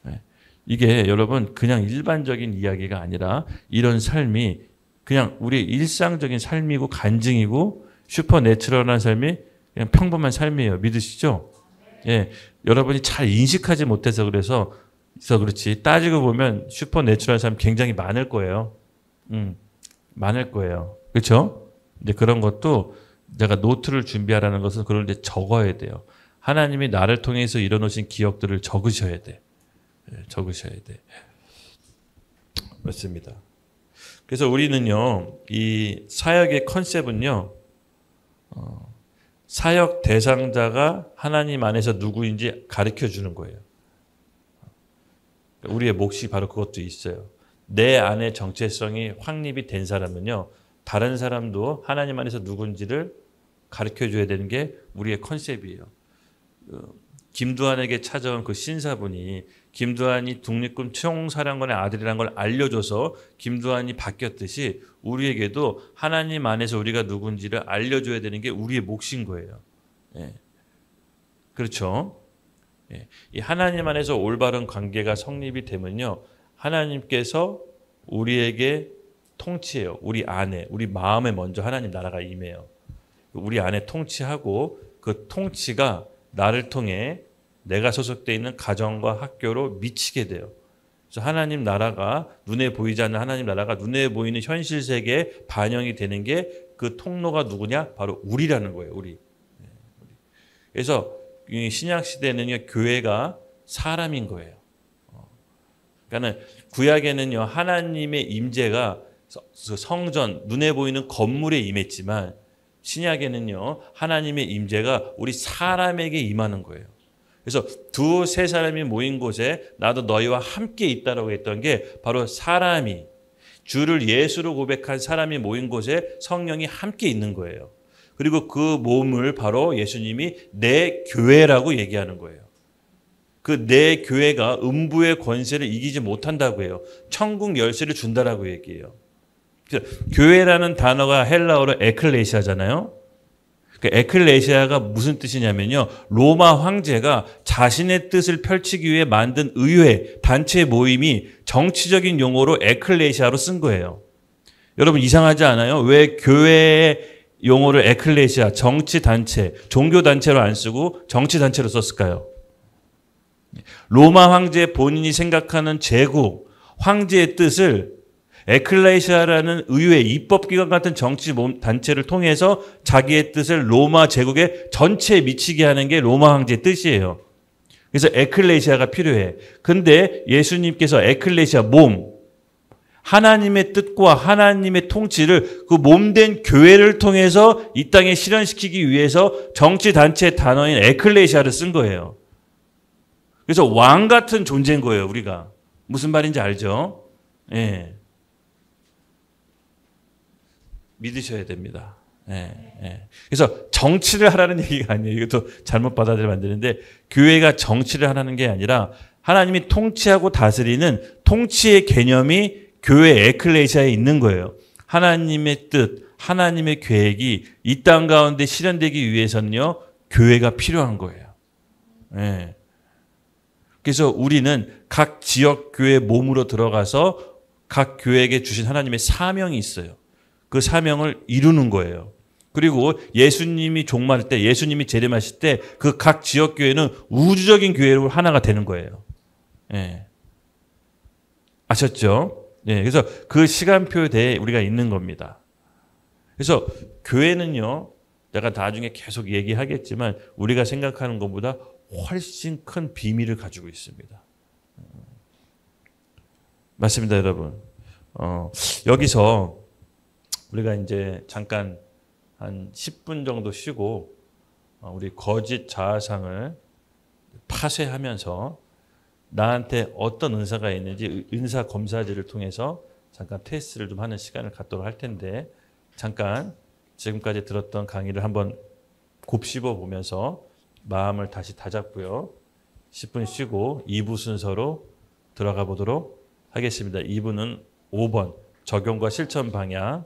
네. 이게 여러분 그냥 일반적인 이야기가 아니라 이런 삶이 그냥 우리의 일상적인 삶이고 간증이고 슈퍼내추럴한 삶이 그냥 평범한 삶이에요. 믿으시죠? 예, 여러분이 잘 인식하지 못해서 그래서 그렇지. 따지고 보면 슈퍼내추럴한 삶 굉장히 많을 거예요. 많을 거예요. 그렇죠? 이제 그런 것도 내가 노트를 준비하라는 것은 그런 데 적어야 돼요. 하나님이 나를 통해서 이뤄놓으신 기억들을 적으셔야 돼. 적으셔야 돼. 맞습니다. 그래서 우리는요, 이 사역의 컨셉은요, 사역 대상자가 하나님 안에서 누구인지 가르쳐 주는 거예요. 우리의 몫이 바로 그것도 있어요. 내 안의 정체성이 확립이 된 사람은요, 다른 사람도 하나님 안에서 누군지를 가르쳐 줘야 되는 게 우리의 컨셉이에요. 김두한에게 찾아온 그 신사분이 김두한이 독립군 총사령관의 아들이라는 걸 알려줘서 김두한이 바뀌었듯이 우리에게도 하나님 안에서 우리가 누군지를 알려줘야 되는 게 우리의 몫인 거예요. 예. 그렇죠? 예. 이 하나님 안에서 올바른 관계가 성립이 되면요, 하나님께서 우리에게 통치해요. 우리 안에, 우리 마음에 먼저 하나님 나라가 임해요. 우리 안에 통치하고 그 통치가 나를 통해 내가 소속되어 있는 가정과 학교로 미치게 돼요. 그래서 하나님 나라가 눈에 보이지 않는 하나님 나라가 눈에 보이는 현실 세계에 반영이 되는 게 그 통로가 누구냐? 바로 우리라는 거예요. 우리. 그래서 신약 시대는요, 교회가 사람인 거예요. 그러니까는 구약에는요, 하나님의 임재가 성전 눈에 보이는 건물에 임했지만 신약에는요, 하나님의 임재가 우리 사람에게 임하는 거예요. 그래서 두세 사람이 모인 곳에 나도 너희와 함께 있다라고 했던 게 바로 사람이 주를 예수로 고백한 사람이 모인 곳에 성령이 함께 있는 거예요. 그리고 그 몸을 바로 예수님이 내 교회라고 얘기하는 거예요. 그 내 교회가 음부의 권세를 이기지 못한다고 해요. 천국 열쇠를 준다라고 얘기해요. 교회라는 단어가 헬라어로 에클레시아잖아요. 그 에클레시아가 무슨 뜻이냐면요, 로마 황제가 자신의 뜻을 펼치기 위해 만든 의회, 단체 모임이 정치적인 용어로 에클레시아로 쓴 거예요. 여러분 이상하지 않아요? 왜 교회의 용어를 에클레시아, 정치단체, 종교단체로 안 쓰고 정치단체로 썼을까요? 로마 황제 본인이 생각하는 제국, 황제의 뜻을 에클레시아라는 의회, 입법기관 같은 정치 단체를 통해서 자기의 뜻을 로마 제국의 전체에 미치게 하는 게 로마 황제의 뜻이에요. 그래서 에클레시아가 필요해. 근데 예수님께서 에클레시아, 몸, 하나님의 뜻과 하나님의 통치를 그 몸된 교회를 통해서 이 땅에 실현시키기 위해서 정치단체 단어인 에클레시아를 쓴 거예요. 그래서 왕 같은 존재인 거예요, 우리가. 무슨 말인지 알죠? 예. 믿으셔야 됩니다. 예, 예. 그래서 정치를 하라는 얘기가 아니에요. 이것도 잘못 받아들이면 안 되는데, 교회가 정치를 하라는 게 아니라 하나님이 통치하고 다스리는 통치의 개념이 교회 에클레시아에 있는 거예요. 하나님의 뜻, 하나님의 계획이 이 땅 가운데 실현되기 위해서는요, 교회가 필요한 거예요. 예. 그래서 우리는 각 지역 교회 몸으로 들어가서 각 교회에게 주신 하나님의 사명이 있어요. 그 사명을 이루는 거예요. 그리고 예수님이 종말 때, 예수님이 재림하실 때 그 각 지역 교회는 우주적인 교회로 하나가 되는 거예요. 예. 아셨죠? 예. 그래서 그 시간표에 우리가 있는 겁니다. 그래서 교회는요, 내가 나중에 계속 얘기하겠지만 우리가 생각하는 것보다 훨씬 큰 비밀을 가지고 있습니다. 맞습니다, 여러분. 여기서 우리가 이제 잠깐 한 10분 정도 쉬고 우리 거짓 자아상을 파쇄하면서 나한테 어떤 은사가 있는지 은사 검사지를 통해서 잠깐 테스트를 좀 하는 시간을 갖도록 할 텐데, 잠깐 지금까지 들었던 강의를 한번 곱씹어 보면서 마음을 다시 다잡고요. 10분 쉬고 2부 순서로 들어가 보도록 하겠습니다. 2부는 5번 적용과 실천 방향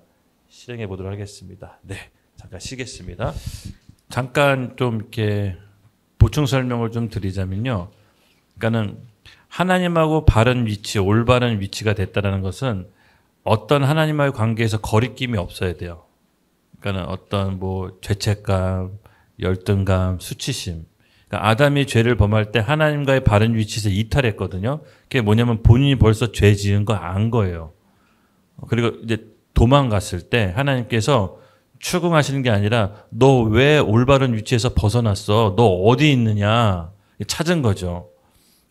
실행해 보도록 하겠습니다. 네, 잠깐 쉬겠습니다. 잠깐 좀 이렇게 보충 설명을 좀 드리자면요. 그러니까는 하나님하고 바른 위치, 올바른 위치가 됐다는 것은 어떤 하나님과의 관계에서 거리낌이 없어야 돼요. 그러니까 어떤 뭐 죄책감, 열등감, 수치심. 그러니까 아담이 죄를 범할 때 하나님과의 바른 위치에서 이탈했거든요. 그게 뭐냐면 본인이 벌써 죄 지은 거 안 거예요. 그리고 이제 도망갔을 때 하나님께서 추궁하시는 게 아니라 너 왜 올바른 위치에서 벗어났어? 너 어디 있느냐? 찾은 거죠.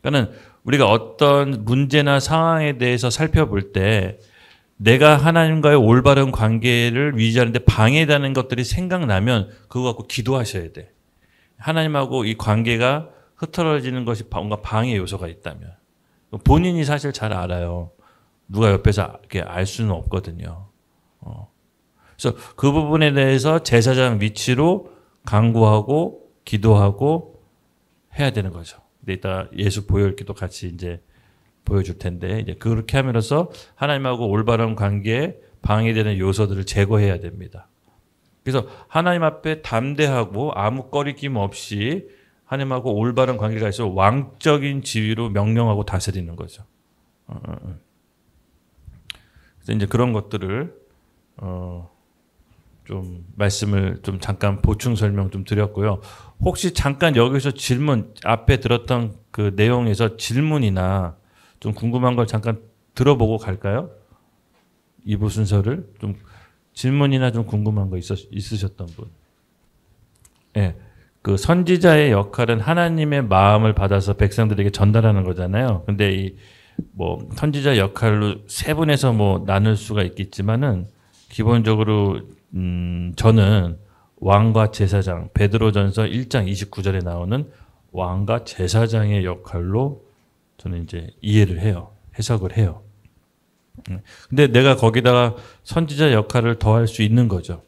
그러니까 우리가 어떤 문제나 상황에 대해서 살펴볼 때 내가 하나님과의 올바른 관계를 유지하는데 방해되는 것들이 생각나면 그거 갖고 기도하셔야 돼. 하나님하고 이 관계가 흐트러지는 것이 뭔가 방해 요소가 있다면. 본인이 사실 잘 알아요. 누가 옆에서 이렇게 알 수는 없거든요. 그래서 그 부분에 대해서 제사장 위치로 간구하고 기도하고 해야 되는 거죠. 근데 이따 예수 보혈기도 같이 이제 보여줄 텐데 이제 그렇게 함으로써 하나님하고 올바른 관계에 방해되는 요소들을 제거해야 됩니다. 그래서 하나님 앞에 담대하고 아무 꺼리낌 없이 하나님하고 올바른 관계가 있어 왕적인 지위로 명령하고 다스리는 거죠. 그래서 이제 그런 것들을 좀 말씀을 좀 잠깐 보충 설명 좀 드렸고요. 혹시 잠깐 여기서 질문 앞에 들었던 그 내용에서 질문이나 좀 궁금한 걸 잠깐 들어보고 갈까요? 2부 순서를 좀 질문이나 좀 궁금한 거 있으셨던 분. 예. 그 선지자의 역할은 하나님의 마음을 받아서 백성들에게 전달하는 거잖아요. 근데 이 뭐 선지자 역할로 세분해서 뭐 나눌 수가 있겠지만은 기본적으로 저는 왕과 제사장, 베드로전서 1장 29절에 나오는 왕과 제사장의 역할로 저는 이제 이해를 해요. 해석을 해요. 근데 내가 거기다가 선지자 역할을 더할 수 있는 거죠.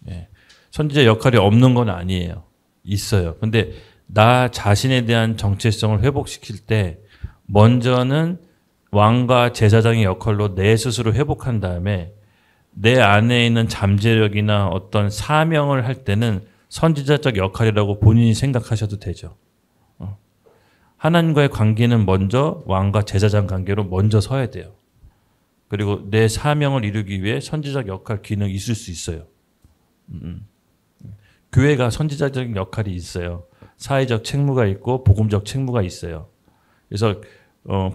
예. 선지자 역할이 없는 건 아니에요. 있어요. 근데 나 자신에 대한 정체성을 회복시킬 때 먼저는 왕과 제사장의 역할로 내 스스로 회복한 다음에 내 안에 있는 잠재력이나 어떤 사명을 할 때는 선지자적 역할이라고 본인이 생각하셔도 되죠. 하나님과의 관계는 먼저 왕과 제사장 관계로 먼저 서야 돼요. 그리고 내 사명을 이루기 위해 선지자적 역할, 기능이 있을 수 있어요. 교회가 선지자적 역할이 있어요. 사회적 책무가 있고 복음적 책무가 있어요. 그래서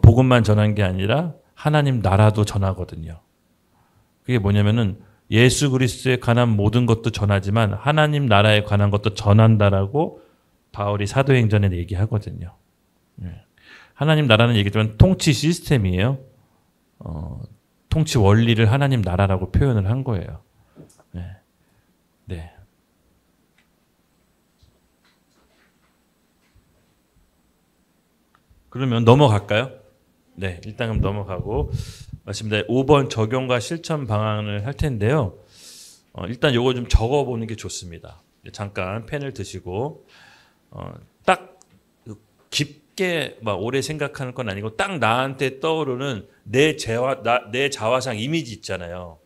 복음만 전한 게 아니라 하나님 나라도 전하거든요. 그게 뭐냐면은 예수 그리스도에 관한 모든 것도 전하지만 하나님 나라에 관한 것도 전한다라고 바울이 사도행전에 얘기하거든요. 하나님 나라는 얘기지만 통치 시스템이에요. 통치 원리를 하나님 나라라고 표현을 한 거예요. 네. 그러면 넘어갈까요? 네, 일단 그럼 넘어가고 맞습니다. 5번 적용과 실천 방안을 할 텐데요. 일단 요거 좀 적어보는 게 좋습니다. 잠깐 펜을 드시고 딱 깊게 막 오래 생각하는 건 아니고 딱 나한테 떠오르는 내 자화상 이미지 있잖아요.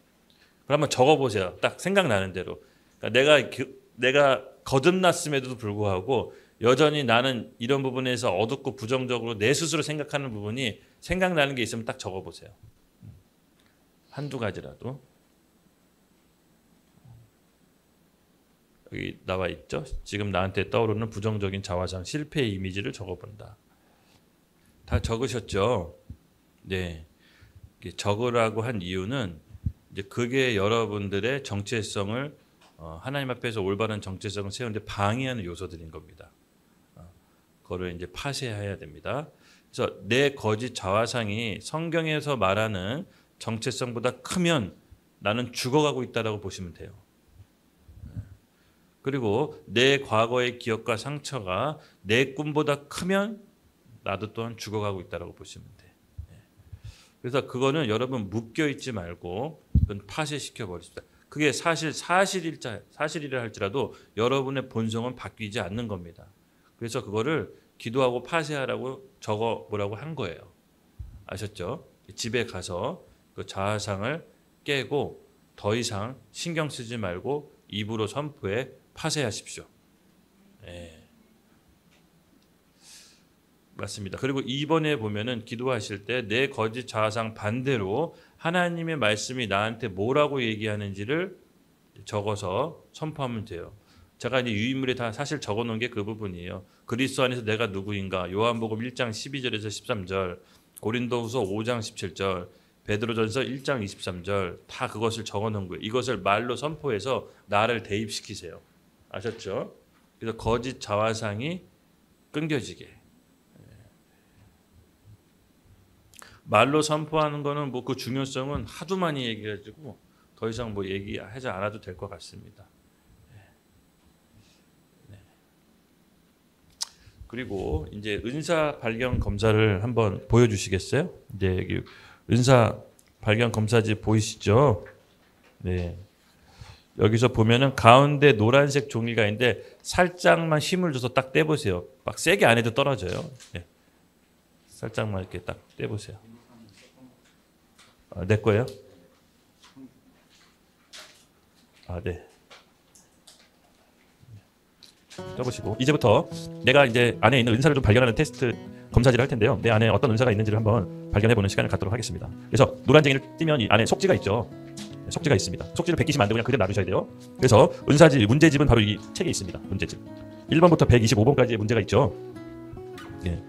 그럼 한번 적어보세요. 딱 생각나는 대로. 그러니까 내가 거듭났음에도 불구하고 여전히 나는 이런 부분에서 어둡고 부정적으로 내 스스로 생각하는 부분이 생각나는 게 있으면 딱 적어보세요. 한두 가지라도. 여기 나와 있죠. 지금 나한테 떠오르는 부정적인 자화상 실패의 이미지를 적어본다. 다 적으셨죠? 네. 적으라고 한 이유는 이제 그게 여러분들의 정체성을 하나님 앞에서 올바른 정체성을 세우는데 방해하는 요소들인 겁니다. 그거를 이제 파쇄해야 됩니다. 그래서 내 거짓 자화상이 성경에서 말하는 정체성보다 크면 나는 죽어가고 있다라고 보시면 돼요. 그리고 내 과거의 기억과 상처가 내 꿈보다 크면 나도 또한 죽어가고 있다라고 보시면 돼. 그래서 그거는 여러분 묶여 있지 말고 그건 파쇄시켜 버립시다. 그게 사실이라 할지라도 여러분의 본성은 바뀌지 않는 겁니다. 그래서 그거를 기도하고 파쇄하라고 적어보라고 한 거예요. 아셨죠? 집에 가서 그 자아상을 깨고 더 이상 신경 쓰지 말고 입으로 선포해 파쇄하십시오. 예. 맞습니다. 그리고 2번에 보면은 기도하실 때 내 거짓 자아상 반대로 하나님의 말씀이 나한테 뭐라고 얘기하는지를 적어서 선포하면 돼요. 제가 이제 유인물에 다 사실 적어놓은 게 그 부분이에요. 그리스도 안에서 내가 누구인가? 요한복음 1장 12절에서 13절, 고린도후서 5장 17절, 베드로전서 1장 23절 다 그것을 적어놓은 거예요. 이것을 말로 선포해서 나를 대입시키세요. 아셨죠? 그래서 거짓 자화상이 끊겨지게. 말로 선포하는 거는 뭐 그 중요성은 하도 많이 얘기해가지고 더 이상 뭐 얘기하지 않아도 될 것 같습니다. 네. 그리고 이제 은사 발견 검사를 한번 보여주시겠어요? 이제 여기 은사 발견 검사지 보이시죠? 네. 여기서 보면은 가운데 노란색 종이가 있는데 살짝만 힘을 줘서 딱 떼보세요. 막 세게 안 해도 떨어져요. 네. 살짝만 이렇게 딱 떼보세요. 아, 내 거예요? 아, 네. 떠보시고 이제부터 내가 이제 안에 있는 은사를 좀 발견하는 테스트 검사지를 할 텐데요. 내 안에 어떤 은사가 있는지를 한번 발견해보는 시간을 갖도록 하겠습니다. 그래서 노란쟁이를 띄면 이 안에 속지가 있죠. 속지가 있습니다. 속지를 베끼시면 안 되고 그냥 그대로 놔두셔야 돼요. 그래서 은사지 문제집은 바로 이 책에 있습니다. 문제집 1번부터 125번까지의 문제가 있죠. 예.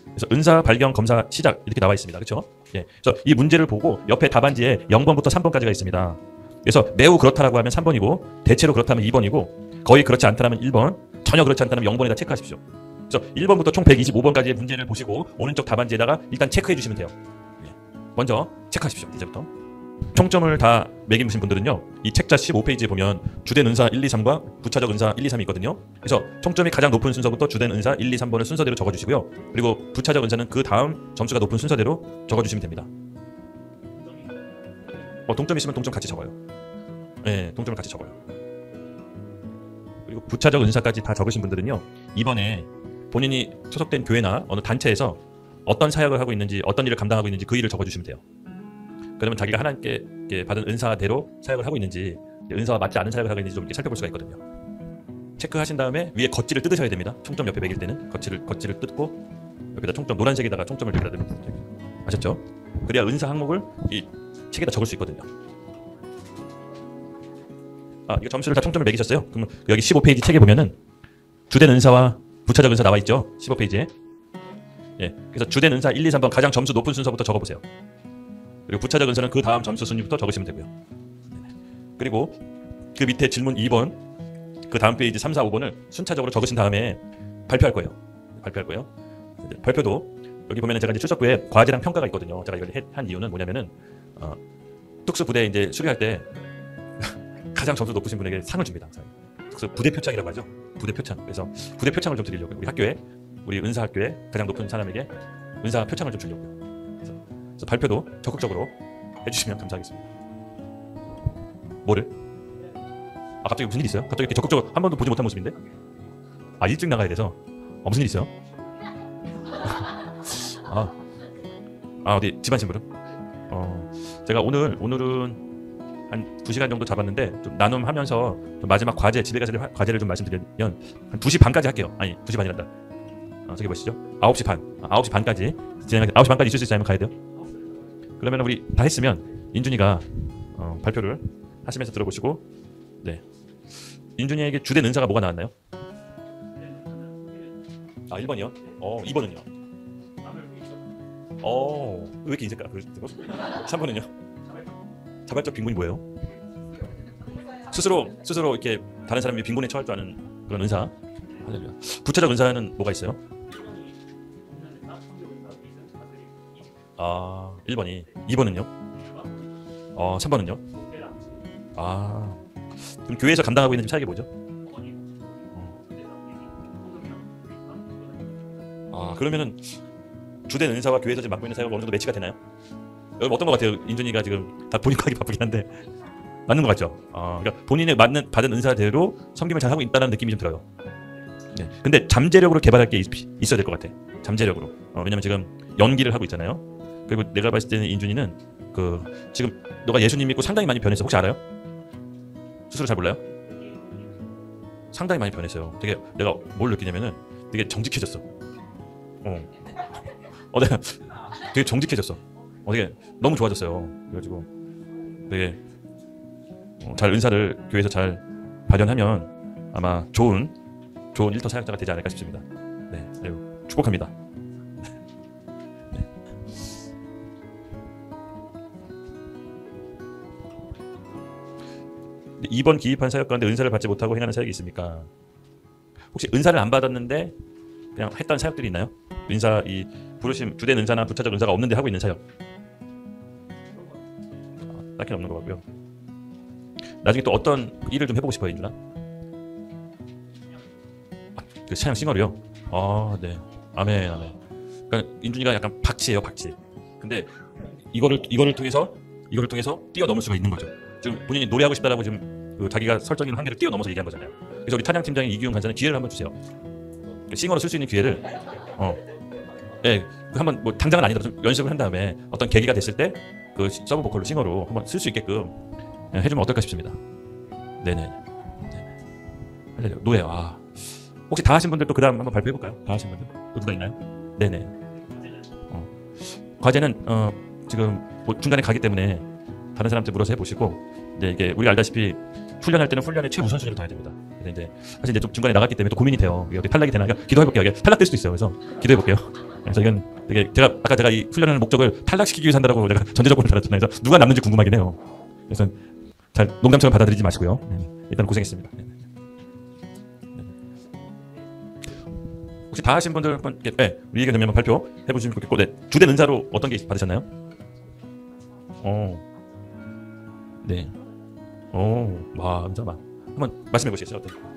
그래서 은사 발견 검사 시작 이렇게 나와 있습니다. 그렇죠? 예. 그래서 이 문제를 보고 옆에 답안지에 0번부터 3번까지가 있습니다. 그래서 매우 그렇다라고 하면 3번이고 대체로 그렇다면 2번이고 거의 그렇지 않다면 1번, 전혀 그렇지 않다면 0번에다 체크하십시오. 그래서 1번부터 총 125번까지의 문제를 보시고 오른쪽 답안지에다가 일단 체크해 주시면 돼요. 예. 먼저 체크하십시오. 이제부터. 총점을 다 매기신 분들은요. 이 책자 15페이지에 보면 주된 은사 1, 2, 3과 부차적 은사 1, 2, 3이 있거든요. 그래서 총점이 가장 높은 순서부터 주된 은사 1, 2, 3번을 순서대로 적어주시고요. 그리고 부차적 은사는 그 다음 점수가 높은 순서대로 적어주시면 됩니다. 동점 있으면 동점 같이 적어요. 네, 동점을 같이 적어요. 그리고 부차적 은사까지 다 적으신 분들은요. 이번에 본인이 소속된 교회나 어느 단체에서 어떤 사역을 하고 있는지 어떤 일을 감당하고 있는지 그 일을 적어주시면 돼요. 그러면 자기가 하나님께 받은 은사대로 사역을 하고 있는지 은사와 맞지 않은 사역을 하고 있는지 좀 이렇게 살펴볼 수가 있거든요. 체크하신 다음에 위에 겉지를 뜯으셔야 됩니다. 총점 옆에 매길 때는 겉지를 뜯고 여기다 총점 노란색에다가 총점을 여기다 넣으면 아셨죠? 그래야 은사 항목을 이 책에다 적을 수 있거든요. 이거 점수를 다 총점을 매기셨어요? 그럼 여기 15페이지 책에 보면은 주된 은사와 부차적 은사 나와 있죠? 15페이지에. 예. 그래서 주된 은사 1, 2, 3번 가장 점수 높은 순서부터 적어보세요. 그리고 부차적 은사는 그 다음 점수 순위부터 적으시면 되고요. 그리고 그 밑에 질문 2번, 그 다음 페이지 3, 4, 5번을 순차적으로 적으신 다음에 발표할 거예요. 발표도 여기 보면은 제가 이제 출석부에 과제랑 평가가 있거든요. 제가 이걸 한 이유는 뭐냐면은 특수 부대 이제 수료할 때 가장 점수 높으신 분에게 상을 줍니다. 그래서 부대 표창이라고 하죠. 부대 표창. 그래서 부대 표창을 좀 드리려고요. 우리 학교에 우리 은사 학교에 가장 높은 사람에게 은사 표창을 좀 주려고요. 그래서 발표도 적극적으로 해주시면 감사하겠습니다. 뭐를? 갑자기 무슨 일 있어요? 갑자기 이렇게 적극적으로 한 번도 보지 못한 모습인데? 일찍 나가야 돼서 무슨 일 있어요? 어디 집안 심부름? 제가 오늘은 한 2시간 정도 잡았는데 좀 나눔하면서 좀 마지막 과제 집에 가서 과제를 좀 말씀드리면 한 2시 반까지 할게요. 아니 2시 반이란다. 저기 보시죠. 9시 반. 9시 반까지 진행하겠습니다. 9시 반까지 있을 수 있으면 가야 돼요. 그러면 우리 다 했으면 인준이가 발표를 하시면서 들어보시고 네. 인준이에게 주된 은사가 뭐가 나왔나요? 1번이요? 2번은요? 왜 이렇게 인색깔? 3번은요? 자발적 빈곤이 뭐예요? 스스로 이렇게 다른 사람이 빈곤에 처할 줄 아는 그런 은사. 할렐루야. 부차적 은사는 뭐가 있어요? 1번이. 2번은요? 3번은요? 그럼 교회에서 감당하고 있는 사역이 뭐죠? 그러면은 주된 은사와 교회에서 지금 맡고 있는 사역이 어느 정도 매치가 되나요? 여러분 어떤 것 같아요? 인준이가 지금 다 본인과 하기 바쁘긴 한데 맞는 것 같죠? 그러니까 본인이 받은 은사대로 섬김을 잘 하고 있다는 느낌이 좀 들어요. 네. 근데 잠재력으로 개발할 게 있어야 될 것 같아. 잠재력으로. 왜냐면 지금 연기를 하고 있잖아요. 그리고 내가 봤을 때는 인준이는 지금 너가 예수님 믿고 상당히 많이 변했어. 혹시 알아요? 스스로 잘 몰라요? 상당히 많이 변했어요. 되게 내가 뭘 느끼냐면은 되게 정직해졌어. 내가 되게 정직해졌어. 되게 너무 좋아졌어요. 그래가지고 되게 잘 은사를 교회에서 잘 발현하면 아마 좋은 일터 사역자가 되지 않을까 싶습니다. 네, 아유, 축복합니다. 네. 이번 기입한 사역 가운데 은사를 받지 못하고 행하는 사역이 있습니까? 혹시 은사를 안 받았는데 그냥 했던 사역들이 있나요? 은사 이 부르심 주된 은사나 부차적 은사가 없는데 하고 있는 사역 딱히 없는 것 같고요. 나중에 또 어떤 일을 좀 해보고 싶어요, 인준아? 그 찬양 싱어로요? 네. 아멘. 그러니까 인준이가 약간 박치예요, 박치. 근데 이거를 통해서 뛰어넘을 수가 있는 거죠. 지금 본인이 노래하고 싶다라고 지금 자기가 설정인 한계를 뛰어넘어서 얘기한 거잖아요. 그래서 우리 찬양 팀장인 이기훈 간사는 기회를 한번 주세요. 싱어로 쓸 수 있는 기회를 한번 뭐 당장은 아니더라도 좀 연습을 한 다음에 어떤 계기가 됐을 때 그 서브 보컬로 싱어로 한번 쓸 수 있게끔 해주면 어떨까 싶습니다. 네네. 노래. 혹시 다 하신 분들도 그 다음 한번 발표해 볼까요? 다 하신 분들 또 누가 있나요? 네네. 과제는 지금 뭐 중간에 가기 때문에 다른 사람한테 물어서 해보시고, 이게 우리가 알다시피 훈련할 때는 훈련의 최우선순위를 둬야 됩니다. 그래서 이제 사실 이제 좀 중간에 나갔기 때문에 또 고민이 돼요. 이게 어떻게 탈락이 되나? 기도해볼게요. 이게 탈락될 수도 있어요. 그래서 기도해볼게요. 그래서 이건 되게 아까 이 훈련하는 목적을 탈락시키기 위해서 한다라고 제가 전제조건을 달았잖아요. 그래서 누가 남는지 궁금하긴 해요. 그래서 잘 농담처럼 받아들이지 마시고요. 일단 고생했습니다. 혹시 다 하신 분들 한번 우리 의견 한번 발표해 보시면 좋겠고, 주된 은사로 어떤 게 받으셨나요? 네. 와, 은사 한번 말씀해 보시겠어요? 어떤?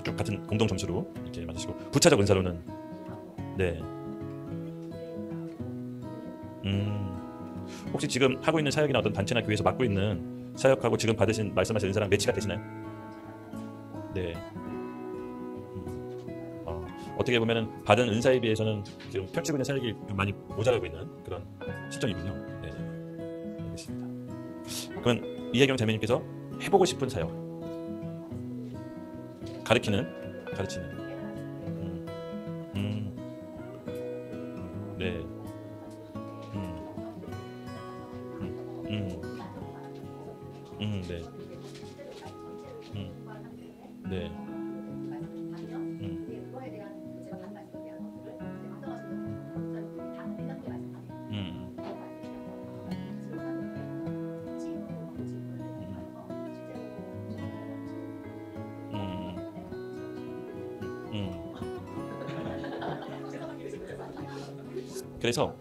쭉 같은 공동 점수로 이렇게 맞으시고, 부차적 은사로는 네. 혹시 지금 하고 있는 사역이나 어떤 단체나 교회에서 맡고 있는 사역하고 지금 말씀하신 은사랑 매치가 되시나요? 네. 어떻게 보면은 받은 은사에 비해서는 지금 펼치고 있는 사역이 좀 많이 모자라고 있는 그런 시점이군요. 네. 알겠습니다. 그러면 이혜경 자매님께서 해보고 싶은 사역, 가르치는. 네. 네. 네. 그래서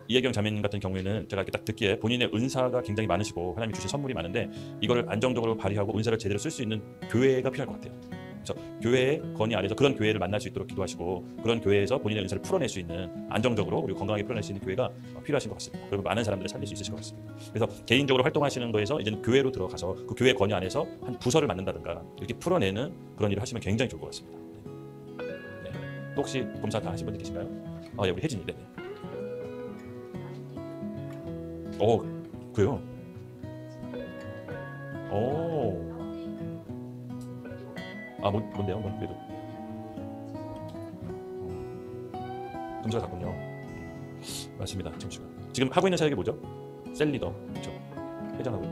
이혜경 자매님 같은 경우에는 제가 이렇게 딱 듣기에 본인의 은사가 굉장히 많으시고 하나님이 주신 선물이 많은데 이거를 안정적으로 발휘하고 은사를 제대로 쓸 수 있는 교회가 필요할 것 같아요. 그래서 교회의 건의 아래서 그런 교회를 만날 수 있도록 기도하시고, 그런 교회에서 본인의 은사를 풀어낼 수 있는, 안정적으로 그리고 건강하게 풀어낼 수 있는 교회가 필요하신 것 같습니다. 그리고 많은 사람들을 살릴 수 있으실 것 같습니다. 그래서 개인적으로 활동하시는 거에서 이제는 교회로 들어가서 그 교회 건의 안에서 한 부서를 만든다든가 이렇게 풀어내는 그런 일을 하시면 굉장히 좋을 것 같습니다. 네. 또 혹시 검사 다 하신 분들 계신가요? 우리 혜진이. 네. 그래요? 뭔데요? 그래도 점수가 같군요. 맞습니다. 지금 하고 있는 사역이 뭐죠? 셀리더, 그렇죠? 회장하고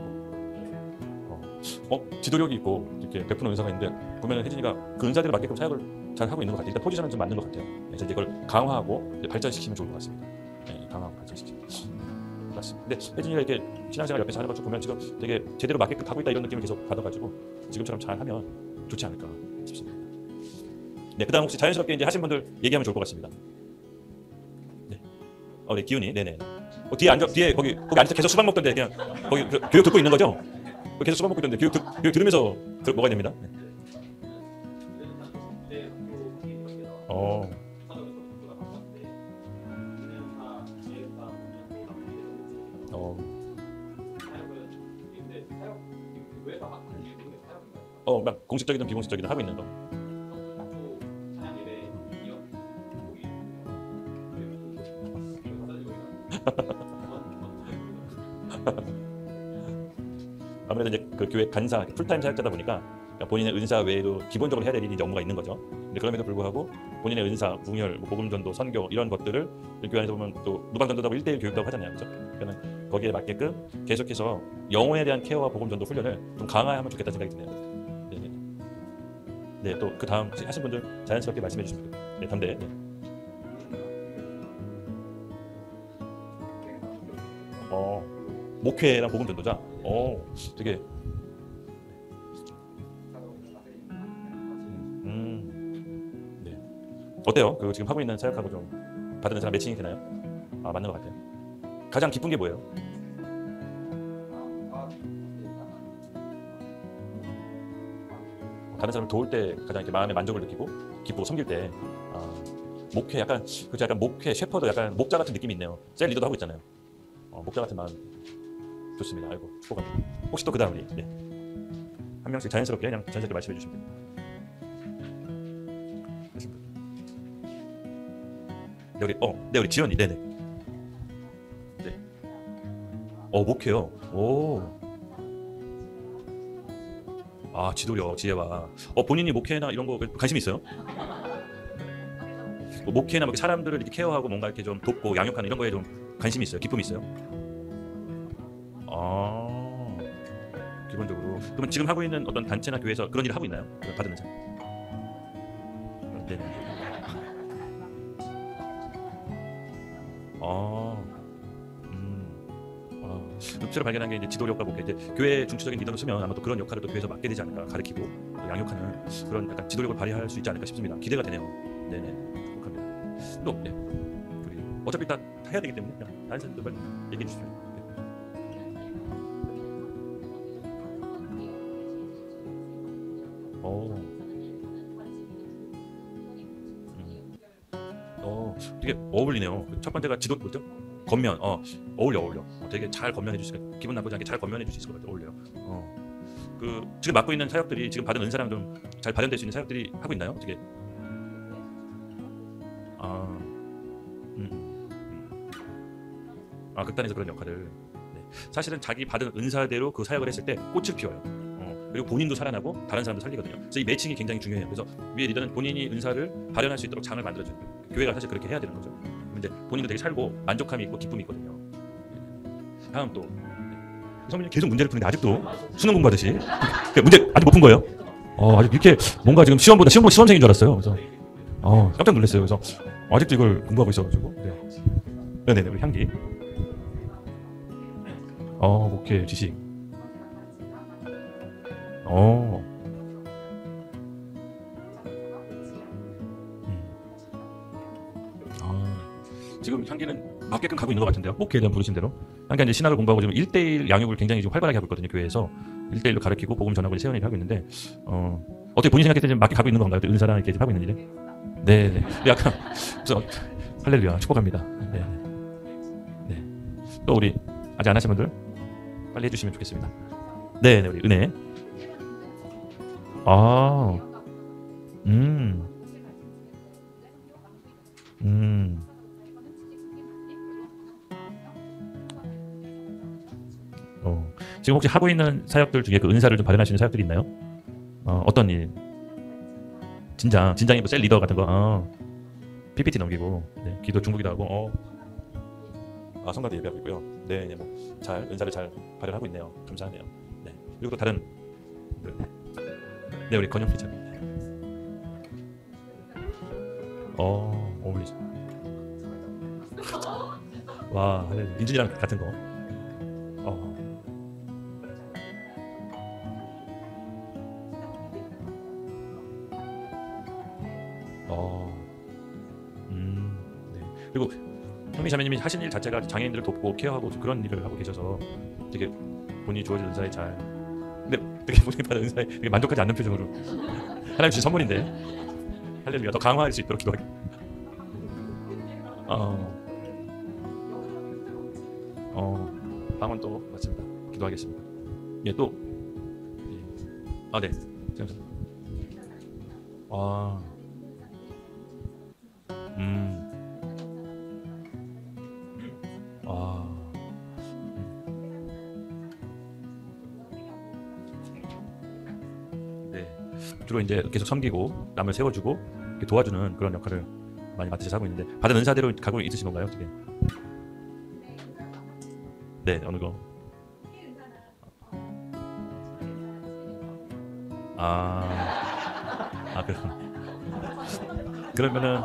있고, 지도력이 있고 이렇게 베푸는 은사가 있는데 보면 혜진이가 그 은사대로 맞게끔 사역을 잘 하고 있는 것 같아요. 일단 포지션은 좀 맞는 것 같아요. 그래서 이걸 강화하고 발전시키면 좋을 것 같습니다. 네, 강화하고 발전시키면. 맞습니다. 근데 혜진이가 이렇게 신앙생활 옆에서 하는 것 보면 지금 되게 제대로 맞게끔 가고 있다 이런 느낌을 계속 받아가지고 지금처럼 잘 하면 좋지 않을까 싶습니다. 네, 그다음 혹시 자연스럽게 이제 하신 분들 얘기하면 좋을 것 같습니다. 네, 네, 기훈이, 네네. 뒤에 거기 앉아서 계속 수박 먹던데 그냥 거기 교육 듣고 있는 거죠? 계속 수박 먹고 있던데 교육 들으면서 먹어야 됩니다. 네. 막 공식적이든 비공식적이든 하고 있는 거. 아무래도 이제 그 교회 간사 풀타임 사역자다 보니까 그러니까 본인의 은사 외에도 기본적으로 해야 될 일이 이제 업무가 있는 거죠. 근데 그럼에도 불구하고 본인의 은사, 궁열, 뭐 복음전도, 선교 이런 것들을 교회 안에서 보면 또 누방전도하고 1대1 교육도 하잖아요. 그렇죠? 그러니까 거기에 맞게끔 계속해서 영혼에 대한 케어와 복음전도 훈련을 좀 강화하면 좋겠다 생각이 드네요. 네네. 네, 또 그 다음 하신 분들 자연스럽게 말씀해 주시면 됩니다. 네, 담대. 네. 목회랑 복음전도자. 되게. 네. 어때요? 그 지금 하고 있는 사역하고 좀 받는 사람 매칭이 되나요? 맞는 것 같아요. 가장 기쁜 게 뭐예요? 다른 사람을 도울 때 가장 이렇게 마음의 만족을 느끼고 기쁘고 섬길 때 목회 약간 그죠? 약간 목회 셰퍼도 약간 목자 같은 느낌이 있네요. 셀 리더도 하고 있잖아요. 목자 같은 마음 좋습니다. 아이고 축복합니다. 혹시 또 그다음 우리 한 명씩 자연스럽게 그냥 자연스럽게 말씀해 주시면 됩니다. 네 우리 지연이 네네. 네. 목회요. 지도력 지혜와 본인이 목회나 이런 거 관심 있어요? 목회나 뭐 사람들을 이렇게 케어하고 뭔가 이렇게 좀 돕고 양육하는 이런 거에 좀 관심이 있어요? 기쁨이 있어요? 기본적으로 그러면 지금 하고 있는 어떤 단체나 교회에서 그런 일을 하고 있나요? 받은 은사? 네네. 흡수를 발견한 게 이제 지도력과 목회. 이제 교회 중추적인 리더로 쓰면 아마 또 그런 역할을 또 교회에서 맡게 되지 않을까. 가르치고 양육하는 그런 약간 지도력을 발휘할 수 있지 않을까 싶습니다. 기대가 되네요. 네네. 축하합니다. 또 우리 어차피 다 해야 되기 때문에 그냥 다른 사람들 빨리 얘기해 주시죠. 되게 어울리네요. 첫 번째가 지도 뭐죠? 겉면. 어울려. 되게 잘 겉면해 주시니까 기분 나쁘지 않게 잘 겉면해 주실 것 같아요. 어울려요. 그 지금 맡고 있는 사역들이 지금 받은 은사랑 좀 잘 발현될 수 있는 사역들이 하고 있나요? 어떻게? 극단에서 그런 역할을. 네. 사실은 자기 받은 은사대로 그 사역을 했을 때 꽃을 피워요. 그리고 본인도 살아나고 다른 사람도 살리거든요. 그래서 이 매칭이 굉장히 중요해요. 그래서 위에 리더는 본인이 은사를 발현할 수 있도록 장을 만들어줘요. 교회가 사실 그렇게 해야 되는 거죠. 그럼 이제 본인도 되게 살고 만족감이 있고 기쁨이 있거든요. 다음 또 성민이 계속 문제를 푸는데 아직도 수능 공부하듯이 문제 아직 못 푼 거예요? 아직 이렇게 뭔가 지금 시험보다 시험생인 줄 알았어요. 그래서 깜짝 놀랐어요. 그래서 아직도 이걸 공부하고 있어가지고. 네네 우리 향기. 목회 지식. 지금 향기는 맞게끔 가고 있는 것 같은데요. 목회에 대한 부르신 대로. 그러니까 이제 신학을 공부하고 지금 1대1 양육을 굉장히 좀 활발하게 하고 있거든요. 교회에서 1대1로 가르치고 복음 전하고 세원을 하고 있는데 어떻게 본인이 생각했을 때 지금 맞게 가고 있는 건가요? 은사랑 이렇게 하고 있는 일에? 네네. 약간 그래서 할렐루야 축복합니다. 네. 또 우리 아직 안 하신 분들 빨리 해주시면 좋겠습니다. 네네 우리 은혜. 지금 혹시 하고 있는 사역들 중에 그 은사를 좀 발현할 수 있는 사역들이 있나요? 어떤 일? 진장이 뭐 셀 리더 같은 거. PPT 넘기고, 네, 기도 중보기도 하고, 성가대 예배하고 있고요. 네, 뭐 잘 은사를 잘 발현하고 있네요. 감사하네요. 네, 그리고 또 다른, 네 우리 건영 기자. 어울리죠. 와, 민준이랑 같은 거. 네. 그리고 현미 자매님이 하신 일 자체가 장애인들을 돕고 케어하고 그런 일을 하고 계셔서 되게 본인이 주어진 은사에 잘. 근데 되게 본인이 받은 은사에 되게 만족하지 않는 표정으로. 하나님 주신 선물인데. 할렐루야. 더 강화할 수 있도록 기도하기. 방언 또 맞습니다. 기도하겠습니다. 예, 또. 네. 네. 주로 이제 계속 섬기고 남을 세워주고 이렇게 도와주는 그런 역할을 많이 맡으셔서 하고 있는데 받은 은사대로 가고 있으신 건가요? 어떻게? 네, 어느 거? 그렇구나. 그러면은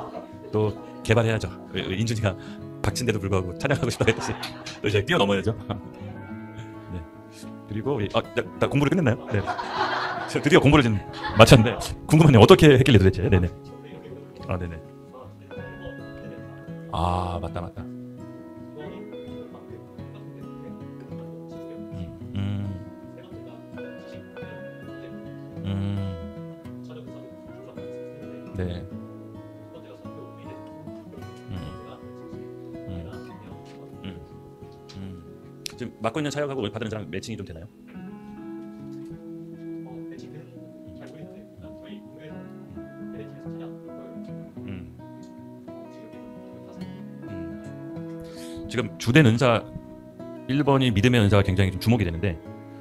또 개발해야죠. 인준이가 박친데도 불구하고 찬양하고 싶다 했듯이 또 이제 뛰어넘어야죠. 네. 그리고 나 공부를 끝냈나요? 네. 드디어 공부를 좀 마쳤는데 궁금하네요. 어떻게 했길래 도대체? 네네. 네네. 맞다. 네. 지금 맡고 있는 사역하고 받은 사람 매칭이 좀 되나요? 지금 주된 은사 1번이 믿음의 은사가 굉장히 좀 주목이 되는데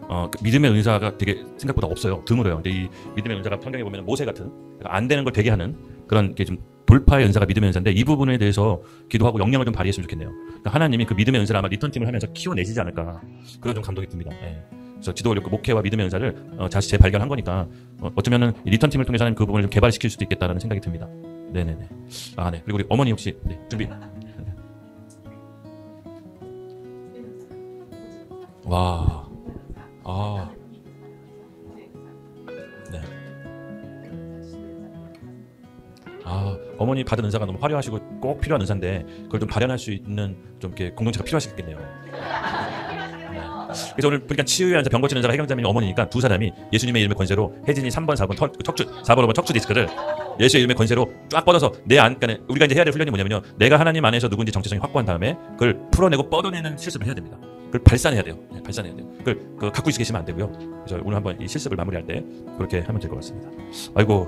그 믿음의 은사가 되게 생각보다 없어요. 드물어요. 근데 이 믿음의 은사가 성경에 보면 모세 같은 안 되는 걸 되게 하는 그런 게 좀 돌파의 은사가 믿음의 은사인데 이 부분에 대해서 기도하고 영향을 좀 발휘했으면 좋겠네요. 그러니까 하나님이 그 믿음의 은사를 아마 리턴팀을 하면서 키워내시지 않을까 그런 좀 감동이 듭니다. 예. 그래서 지도 권력 목회와 믿음의 은사를 다시 재발견한 거니까 어쩌면은 리턴팀을 통해서는 그 부분을 좀 개발시킬 수도 있겠다라는 생각이 듭니다. 네네네. 네. 그리고 우리 어머니 혹시 준비. 와. 네. 어머니 받은 은사가 너무 화려하시고 꼭 필요한 은사인데 그걸 좀 발현할 수 있는 좀 이렇게 공동체가 필요하시겠네요. 네. 그래서 오늘 보니까 치유의 은사, 병 고치는 은사가 해경자매님 어머니니까 두 사람이 예수님의 이름의 권세로 혜진이 3번, 4번 척추, 4번, 5번 척추 디스크를 예수의 이름의 권세로 쫙 뻗어서 그러니까 우리가 이제 해야 될 훈련이 뭐냐면요. 내가 하나님 안에서 누군지 정체성이 확고한 다음에 그걸 풀어내고 뻗어내는 실습을 해야 됩니다. 그걸 발산해야 돼요. 네, 발산해야 돼요. 그걸 갖고 계시면 안 되고요. 그래서 오늘 한번 이 실습을 마무리할 때 그렇게 하면 될 것 같습니다. 아이고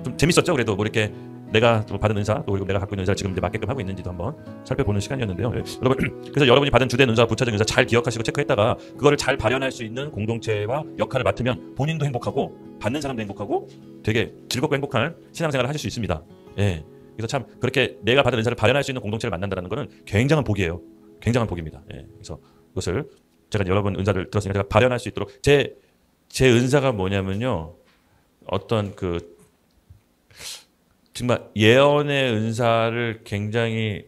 좀 재밌었죠? 그래도 뭐 이렇게 내가 받은 은사 또 그리고 내가 갖고 있는 은사를 지금 이제 맞게끔 하고 있는지도 한번 살펴보는 시간이었는데요. 네. 여러분 그래서 여러분이 받은 주된 은사와 부차적 은사 잘 기억하시고 체크했다가 그거를 잘 발현할 수 있는 공동체와 역할을 맡으면 본인도 행복하고 받는 사람도 행복하고 되게 즐겁고 행복한 신앙생활을 하실 수 있습니다. 예. 그래서 참 그렇게 내가 받은 은사를 발현할 수 있는 공동체를 만난다는 것은 굉장한 복이에요. 굉장한 복입니다. 예. 그래서 그것을 제가 여러분 은사를 들었으니까 제가 발현할 수 있도록 제 은사가 뭐냐면요. 어떤 정말 예언의 은사를 굉장히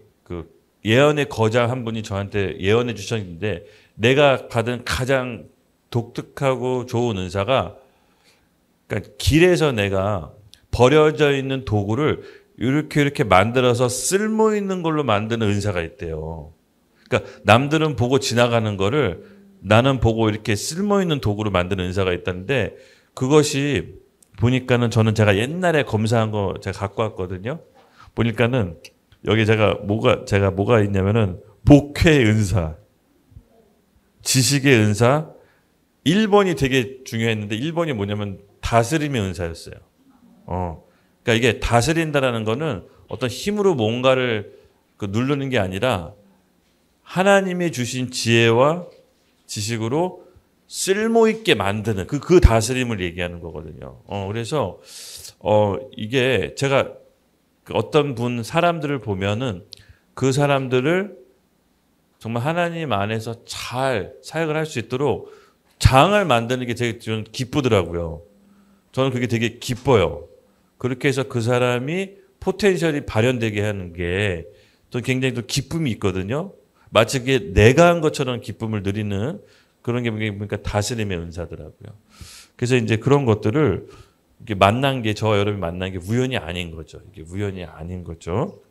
예언의 거장 한 분이 저한테 예언해 주셨는데 내가 받은 가장 독특하고 좋은 은사가 그러니까 길에서 내가 버려져 있는 도구를 이렇게 만들어서 쓸모 있는 걸로 만드는 은사가 있대요. 그러니까 남들은 보고 지나가는 거를 나는 보고 이렇게 쓸모 있는 도구로 만드는 은사가 있다는데 그것이 보니까는 저는 제가 옛날에 검사한 거 제가 갖고 왔거든요. 보니까는 여기 제가 뭐가 있냐면은 목회의 은사, 지식의 은사, 1번이 되게 중요했는데 1번이 뭐냐면 다스림의 은사였어요. 그러니까 이게 다스린다라는 거는 어떤 힘으로 뭔가를 누르는 게 아니라 하나님이 주신 지혜와 지식으로 쓸모 있게 만드는 그 다스림을 얘기하는 거거든요. 그래서 이게 제가 어떤 사람들을 보면은 그 사람들을 정말 하나님 안에서 잘 사역을 할 수 있도록 장을 만드는 게 되게 좀 기쁘더라고요. 저는 그게 되게 기뻐요. 그렇게 해서 그 사람이 포텐셜이 발현되게 하는 게 또 굉장히 또 기쁨이 있거든요. 마치 그게 내가 한 것처럼 기쁨을 누리는 그런 게 보니까 다스림의 은사더라고요. 그래서 이제 그런 것들을 이렇게 만난 게 저와 여러분이 만난 게 우연이 아닌 거죠. 이게 우연이 아닌 거죠.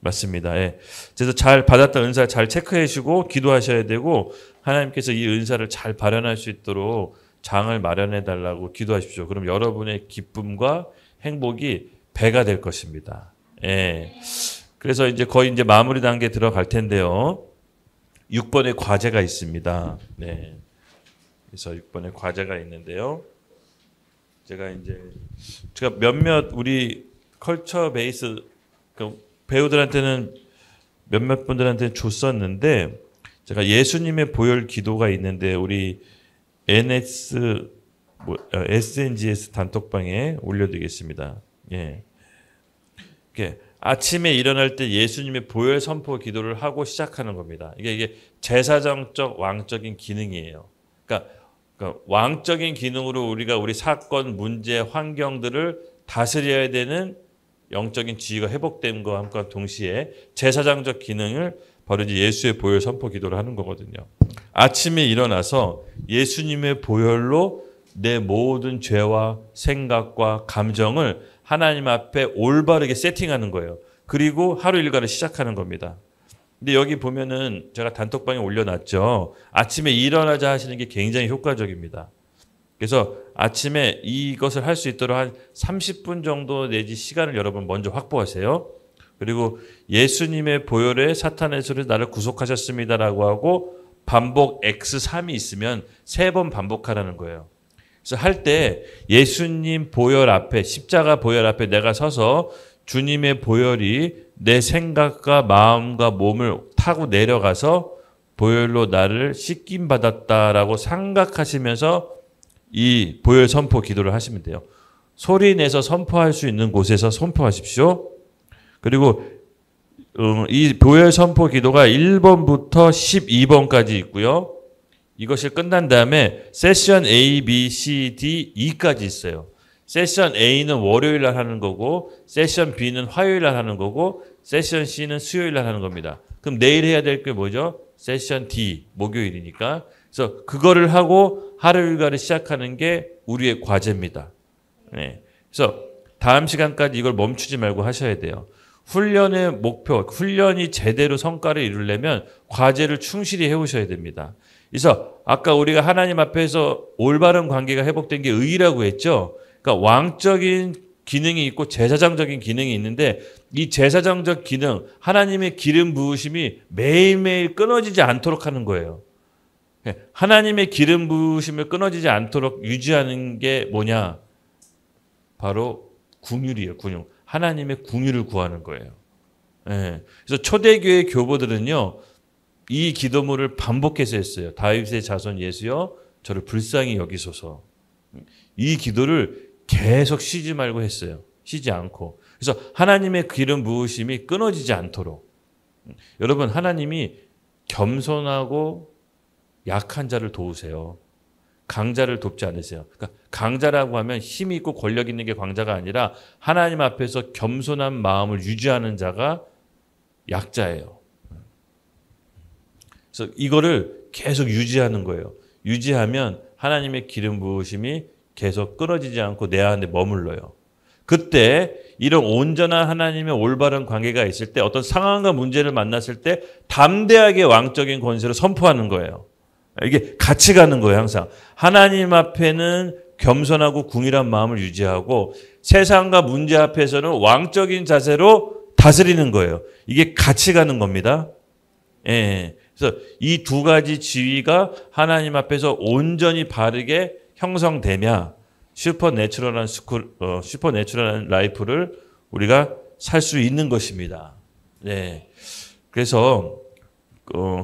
맞습니다. 예. 그래서 잘 받았던 은사 잘 체크해 주시고 기도하셔야 되고 하나님께서 이 은사를 잘 발현할 수 있도록 장을 마련해 달라고 기도하십시오. 그럼 여러분의 기쁨과 행복이 배가 될 것입니다. 예. 그래서 이제 거의 이제 마무리 단계에 들어갈 텐데요. 6번의 과제가 있습니다. 네. 그래서 6번의 과제가 있는데요. 제가 몇몇 우리 컬처 베이스 배우들한테는 몇몇 분들한테는 줬었는데 제가 예수님의 보혈 기도가 있는데 우리 NS SNGS 단톡방에 올려드리겠습니다. 예. 이렇게 아침에 일어날 때 예수님의 보혈 선포 기도를 하고 시작하는 겁니다. 이게 제사장적 왕적인 기능이에요. 그러니까 왕적인 기능으로 우리가 우리 사건, 문제, 환경들을 다스려야 되는 영적인 지위가 회복된 것과 함께 동시에 제사장적 기능을 바로 이제 예수의 보혈 선포 기도를 하는 거거든요. 아침에 일어나서 예수님의 보혈로 내 모든 죄와 생각과 감정을 하나님 앞에 올바르게 세팅하는 거예요. 그리고 하루 일과를 시작하는 겁니다. 근데 여기 보면은 제가 단톡방에 올려놨죠. 아침에 일어나자 하시는 게 굉장히 효과적입니다. 그래서 아침에 이것을 할 수 있도록 한 30분 정도 내지 시간을 여러분 먼저 확보하세요. 그리고 예수님의 보혈에 사탄의 손에서 나를 구속하셨습니다라고 하고 반복 X3이 있으면 3번 반복하라는 거예요. 그래서 할 때 예수님 보혈 앞에, 십자가 보혈 앞에 내가 서서 주님의 보혈이 내 생각과 마음과 몸을 타고 내려가서 보혈로 나를 씻김 받았다라고 생각하시면서 이 보혈 선포 기도를 하시면 돼요. 소리 내서 선포할 수 있는 곳에서 선포하십시오. 그리고 이 보혈 선포 기도가 1번부터 12번까지 있고요. 이것이 끝난 다음에 세션 A, B, C, D, E까지 있어요. 세션 A는 월요일 날 하는 거고, 세션 B는 화요일 날 하는 거고, 세션 C는 수요일 날 하는 겁니다. 그럼 내일 해야 될 게 뭐죠? 세션 D, 목요일이니까. 그래서 그거를 하고 하루 일과를 시작하는 게 우리의 과제입니다. 네. 그래서 다음 시간까지 이걸 멈추지 말고 하셔야 돼요. 훈련의 목표, 훈련이 제대로 성과를 이루려면 과제를 충실히 해오셔야 됩니다. 그래서 아까 우리가 하나님 앞에서 올바른 관계가 회복된 게 의라고 했죠. 그러니까 왕적인 기능이 있고 제사장적인 기능이 있는데 이 제사장적 기능, 하나님의 기름 부으심이 매일매일 끊어지지 않도록 하는 거예요. 하나님의 기름 부으심을 끊어지지 않도록 유지하는 게 뭐냐? 바로 궁율이에요. 궁율. 하나님의 궁율을 구하는 거예요. 예. 그래서 초대교회 교보들은요, 이 기도문을 반복해서 했어요. 다윗의 자손 예수여, 저를 불쌍히 여기소서. 이 기도를 계속 쉬지 말고 했어요. 쉬지 않고. 그래서 하나님의 기름 부으심이 끊어지지 않도록. 여러분, 하나님이 겸손하고 약한 자를 도우세요. 강자를 돕지 않으세요. 그러니까 강자라고 하면 힘이 있고 권력 있는 게 강자가 아니라 하나님 앞에서 겸손한 마음을 유지하는 자가 약자예요. 그래서 이거를 계속 유지하는 거예요. 유지하면 하나님의 기름 부으심이 계속 끊어지지 않고 내 안에 머물러요. 그때 이런 온전한 하나님의 올바른 관계가 있을 때 어떤 상황과 문제를 만났을 때 담대하게 왕적인 권세를 선포하는 거예요. 이게 같이 가는 거예요, 항상. 하나님 앞에는 겸손하고 궁일한 마음을 유지하고 세상과 문제 앞에서는 왕적인 자세로 다스리는 거예요. 이게 같이 가는 겁니다. 예. 그래서 이 두 가지 지위가 하나님 앞에서 온전히 바르게 형성되면 슈퍼내추럴한 라이프를 우리가 살 수 있는 것입니다. 네. 그래서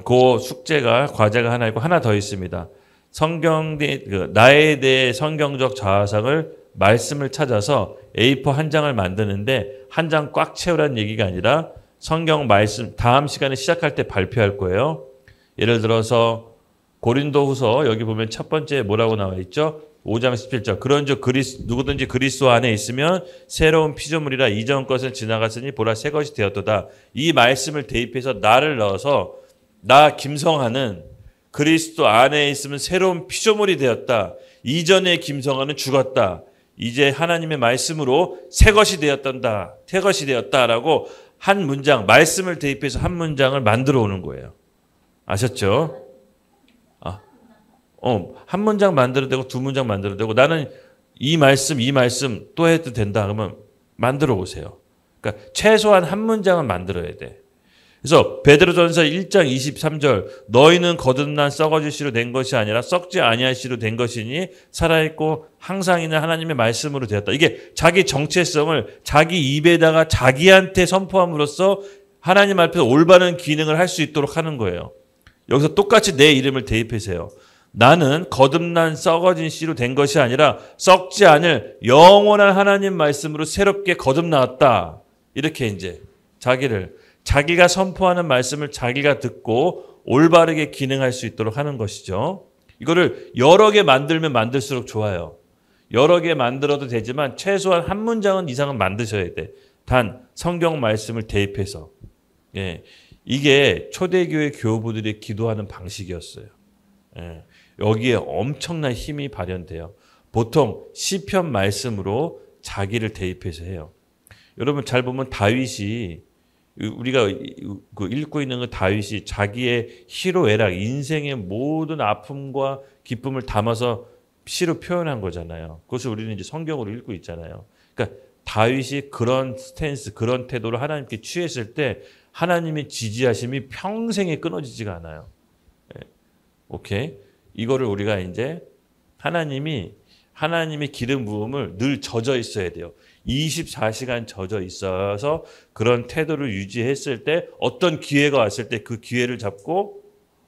그 숙제가 과제가 하나 있고 하나 더 있습니다. 나에 대해 성경적 자화상을 말씀을 찾아서 A4 한 장을 만드는데 한 장 꽉 채우라는 얘기가 아니라 성경 말씀 다음 시간에 시작할 때 발표할 거예요. 예를 들어서 고린도후서 여기 보면 첫 번째 뭐라고 나와 있죠? 5장 17절. 그런즉 누구든지 그리스도 안에 있으면 새로운 피조물이라 이전 것은 지나갔으니 보라 새 것이 되었도다. 이 말씀을 대입해서 나를 넣어서 나 김성하는 그리스도 안에 있으면 새로운 피조물이 되었다. 이전의 김성하는 죽었다. 이제 하나님의 말씀으로 새 것이 되었단다. 새 것이 되었다라고 한 문장, 말씀을 대입해서 한 문장을 만들어 오는 거예요. 아셨죠? 한 문장 만들어도 되고 두 문장 만들어도 되고 나는 이 말씀 또 해도 된다 그러면 만들어 오세요. 그러니까 최소한 한 문장은 만들어야 돼. 그래서 베드로전서 1장 23절 너희는 거듭난 썩어질 씨로 된 것이 아니라 썩지 아니할 씨로 된 것이니 살아있고 항상 있는 하나님의 말씀으로 되었다. 이게 자기 정체성을 자기 입에다가 자기한테 선포함으로써 하나님 앞에서 올바른 기능을 할 수 있도록 하는 거예요. 여기서 똑같이 내 이름을 대입하세요. 나는 거듭난 썩어진 씨로 된 것이 아니라 썩지 않을 영원한 하나님 말씀으로 새롭게 거듭나왔다. 이렇게 이제 자기가 선포하는 말씀을 자기가 듣고 올바르게 기능할 수 있도록 하는 것이죠. 이거를 여러 개 만들면 만들수록 좋아요. 여러 개 만들어도 되지만 최소한 한 문장은 이상은 만드셔야 돼. 단 성경 말씀을 대입해서. 예. 이게 초대교회 교우들이 기도하는 방식이었어요. 예. 여기에 엄청난 힘이 발현돼요. 보통 시편 말씀으로 자기를 대입해서 해요. 여러분 잘 보면 다윗이 우리가 읽고 있는 그 다윗이 자기의 희로애락, 인생의 모든 아픔과 기쁨을 담아서 시로 표현한 거잖아요. 그것을 우리는 이제 성경으로 읽고 있잖아요. 그러니까 다윗이 그런 스탠스, 그런 태도를 하나님께 취했을 때 하나님의 지지하심이 평생에 끊어지지가 않아요. 오케이? 이거를 우리가 이제 하나님의 기름 부음을 늘 젖어 있어야 돼요. 24시간 젖어 있어서 그런 태도를 유지했을 때 어떤 기회가 왔을 때 그 기회를 잡고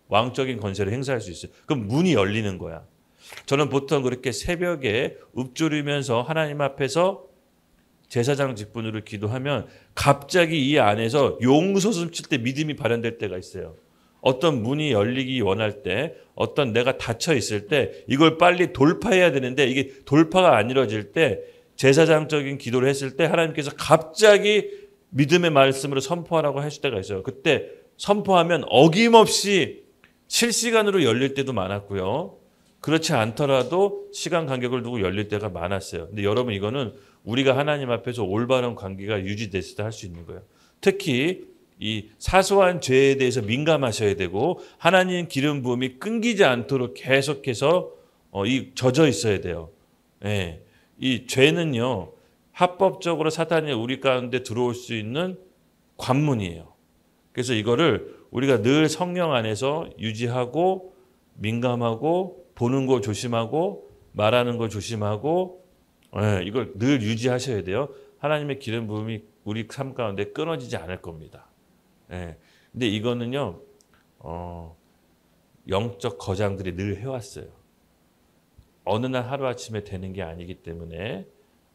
왕적인 권세를 행사할 수 있어요. 그럼 문이 열리는 거야. 저는 보통 그렇게 새벽에 읊조리면서 하나님 앞에서 제사장 직분으로 기도하면 갑자기 이 안에서 용서숨 칠 때 믿음이 발현될 때가 있어요. 어떤 문이 열리기 원할 때, 어떤 내가 닫혀 있을 때 이걸 빨리 돌파해야 되는데 이게 돌파가 안 이루어질 때 제사장적인 기도를 했을 때 하나님께서 갑자기 믿음의 말씀으로 선포하라고 하실 때가 있어요. 그때 선포하면 어김없이 실시간으로 열릴 때도 많았고요. 그렇지 않더라도 시간 간격을 두고 열릴 때가 많았어요. 근데 여러분 이거는 우리가 하나님 앞에서 올바른 관계가 유지됐을 때 할 수 있는 거예요. 특히 이 사소한 죄에 대해서 민감하셔야 되고 하나님 기름 부음이 끊기지 않도록 계속해서 젖어 있어야 돼요. 예. 이 죄는요 합법적으로 사탄이 우리 가운데 들어올 수 있는 관문이에요. 그래서 이거를 우리가 늘 성령 안에서 유지하고 민감하고 보는 거 조심하고 말하는 거 조심하고 이걸 늘 유지하셔야 돼요. 하나님의 기름 부음이 우리 삶 가운데 끊어지지 않을 겁니다. 근데 이거는요 영적 거장들이 늘 해왔어요. 어느 날 하루아침에 되는 게 아니기 때문에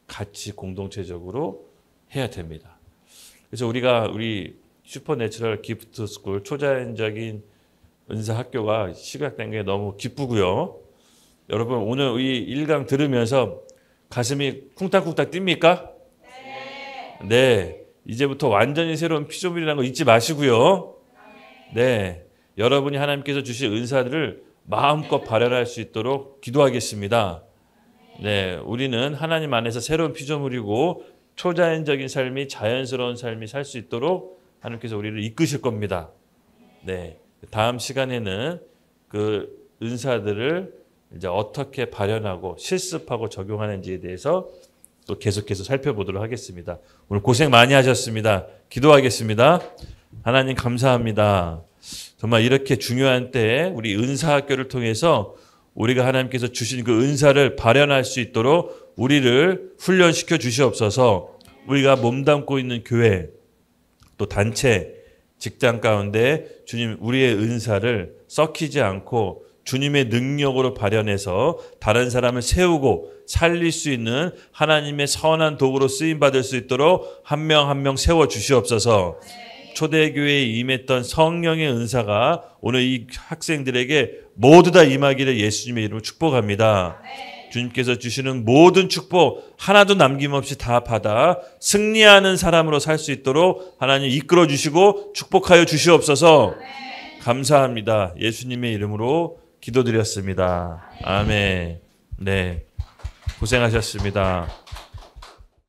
같이 공동체적으로 해야 됩니다. 그래서 우리 슈퍼내추럴 기프트 스쿨 초자연적인 은사 학교가 시작된 게 너무 기쁘고요. 여러분 오늘 이 1강 들으면서 가슴이 쿵딱쿵딱 뜁니까? 네. 이제부터 완전히 새로운 피조물이라는 거 잊지 마시고요. 네. 여러분이 하나님께서 주신 은사들을 마음껏 발현할 수 있도록 기도하겠습니다. 네. 우리는 하나님 안에서 새로운 피조물이고 초자연적인 삶이 자연스러운 삶이 살 수 있도록 하나님께서 우리를 이끄실 겁니다. 네. 다음 시간에는 그 은사들을 이제 어떻게 발현하고 실습하고 적용하는지에 대해서 또 계속해서 살펴보도록 하겠습니다. 오늘 고생 많이 하셨습니다. 기도하겠습니다. 하나님 감사합니다. 정말 이렇게 중요한 때에 우리 은사학교를 통해서 우리가 하나님께서 주신 그 은사를 발현할 수 있도록 우리를 훈련시켜 주시옵소서. 우리가 몸담고 있는 교회 또 단체 직장 가운데 주님 우리의 은사를 썩히지 않고 주님의 능력으로 발현해서 다른 사람을 세우고 살릴 수 있는 하나님의 선한 도구로 쓰임받을 수 있도록 한 명 한 명 세워 주시옵소서. 초대교회에 임했던 성령의 은사가 오늘 이 학생들에게 모두 다 임하기를 예수님의 이름으로 축복합니다. 주님께서 주시는 모든 축복 하나도 남김없이 다 받아 승리하는 사람으로 살 수 있도록 하나님 이끌어 주시고 축복하여 주시옵소서. 감사합니다. 예수님의 이름으로 기도드렸습니다. 아멘. 네. 고생하셨습니다.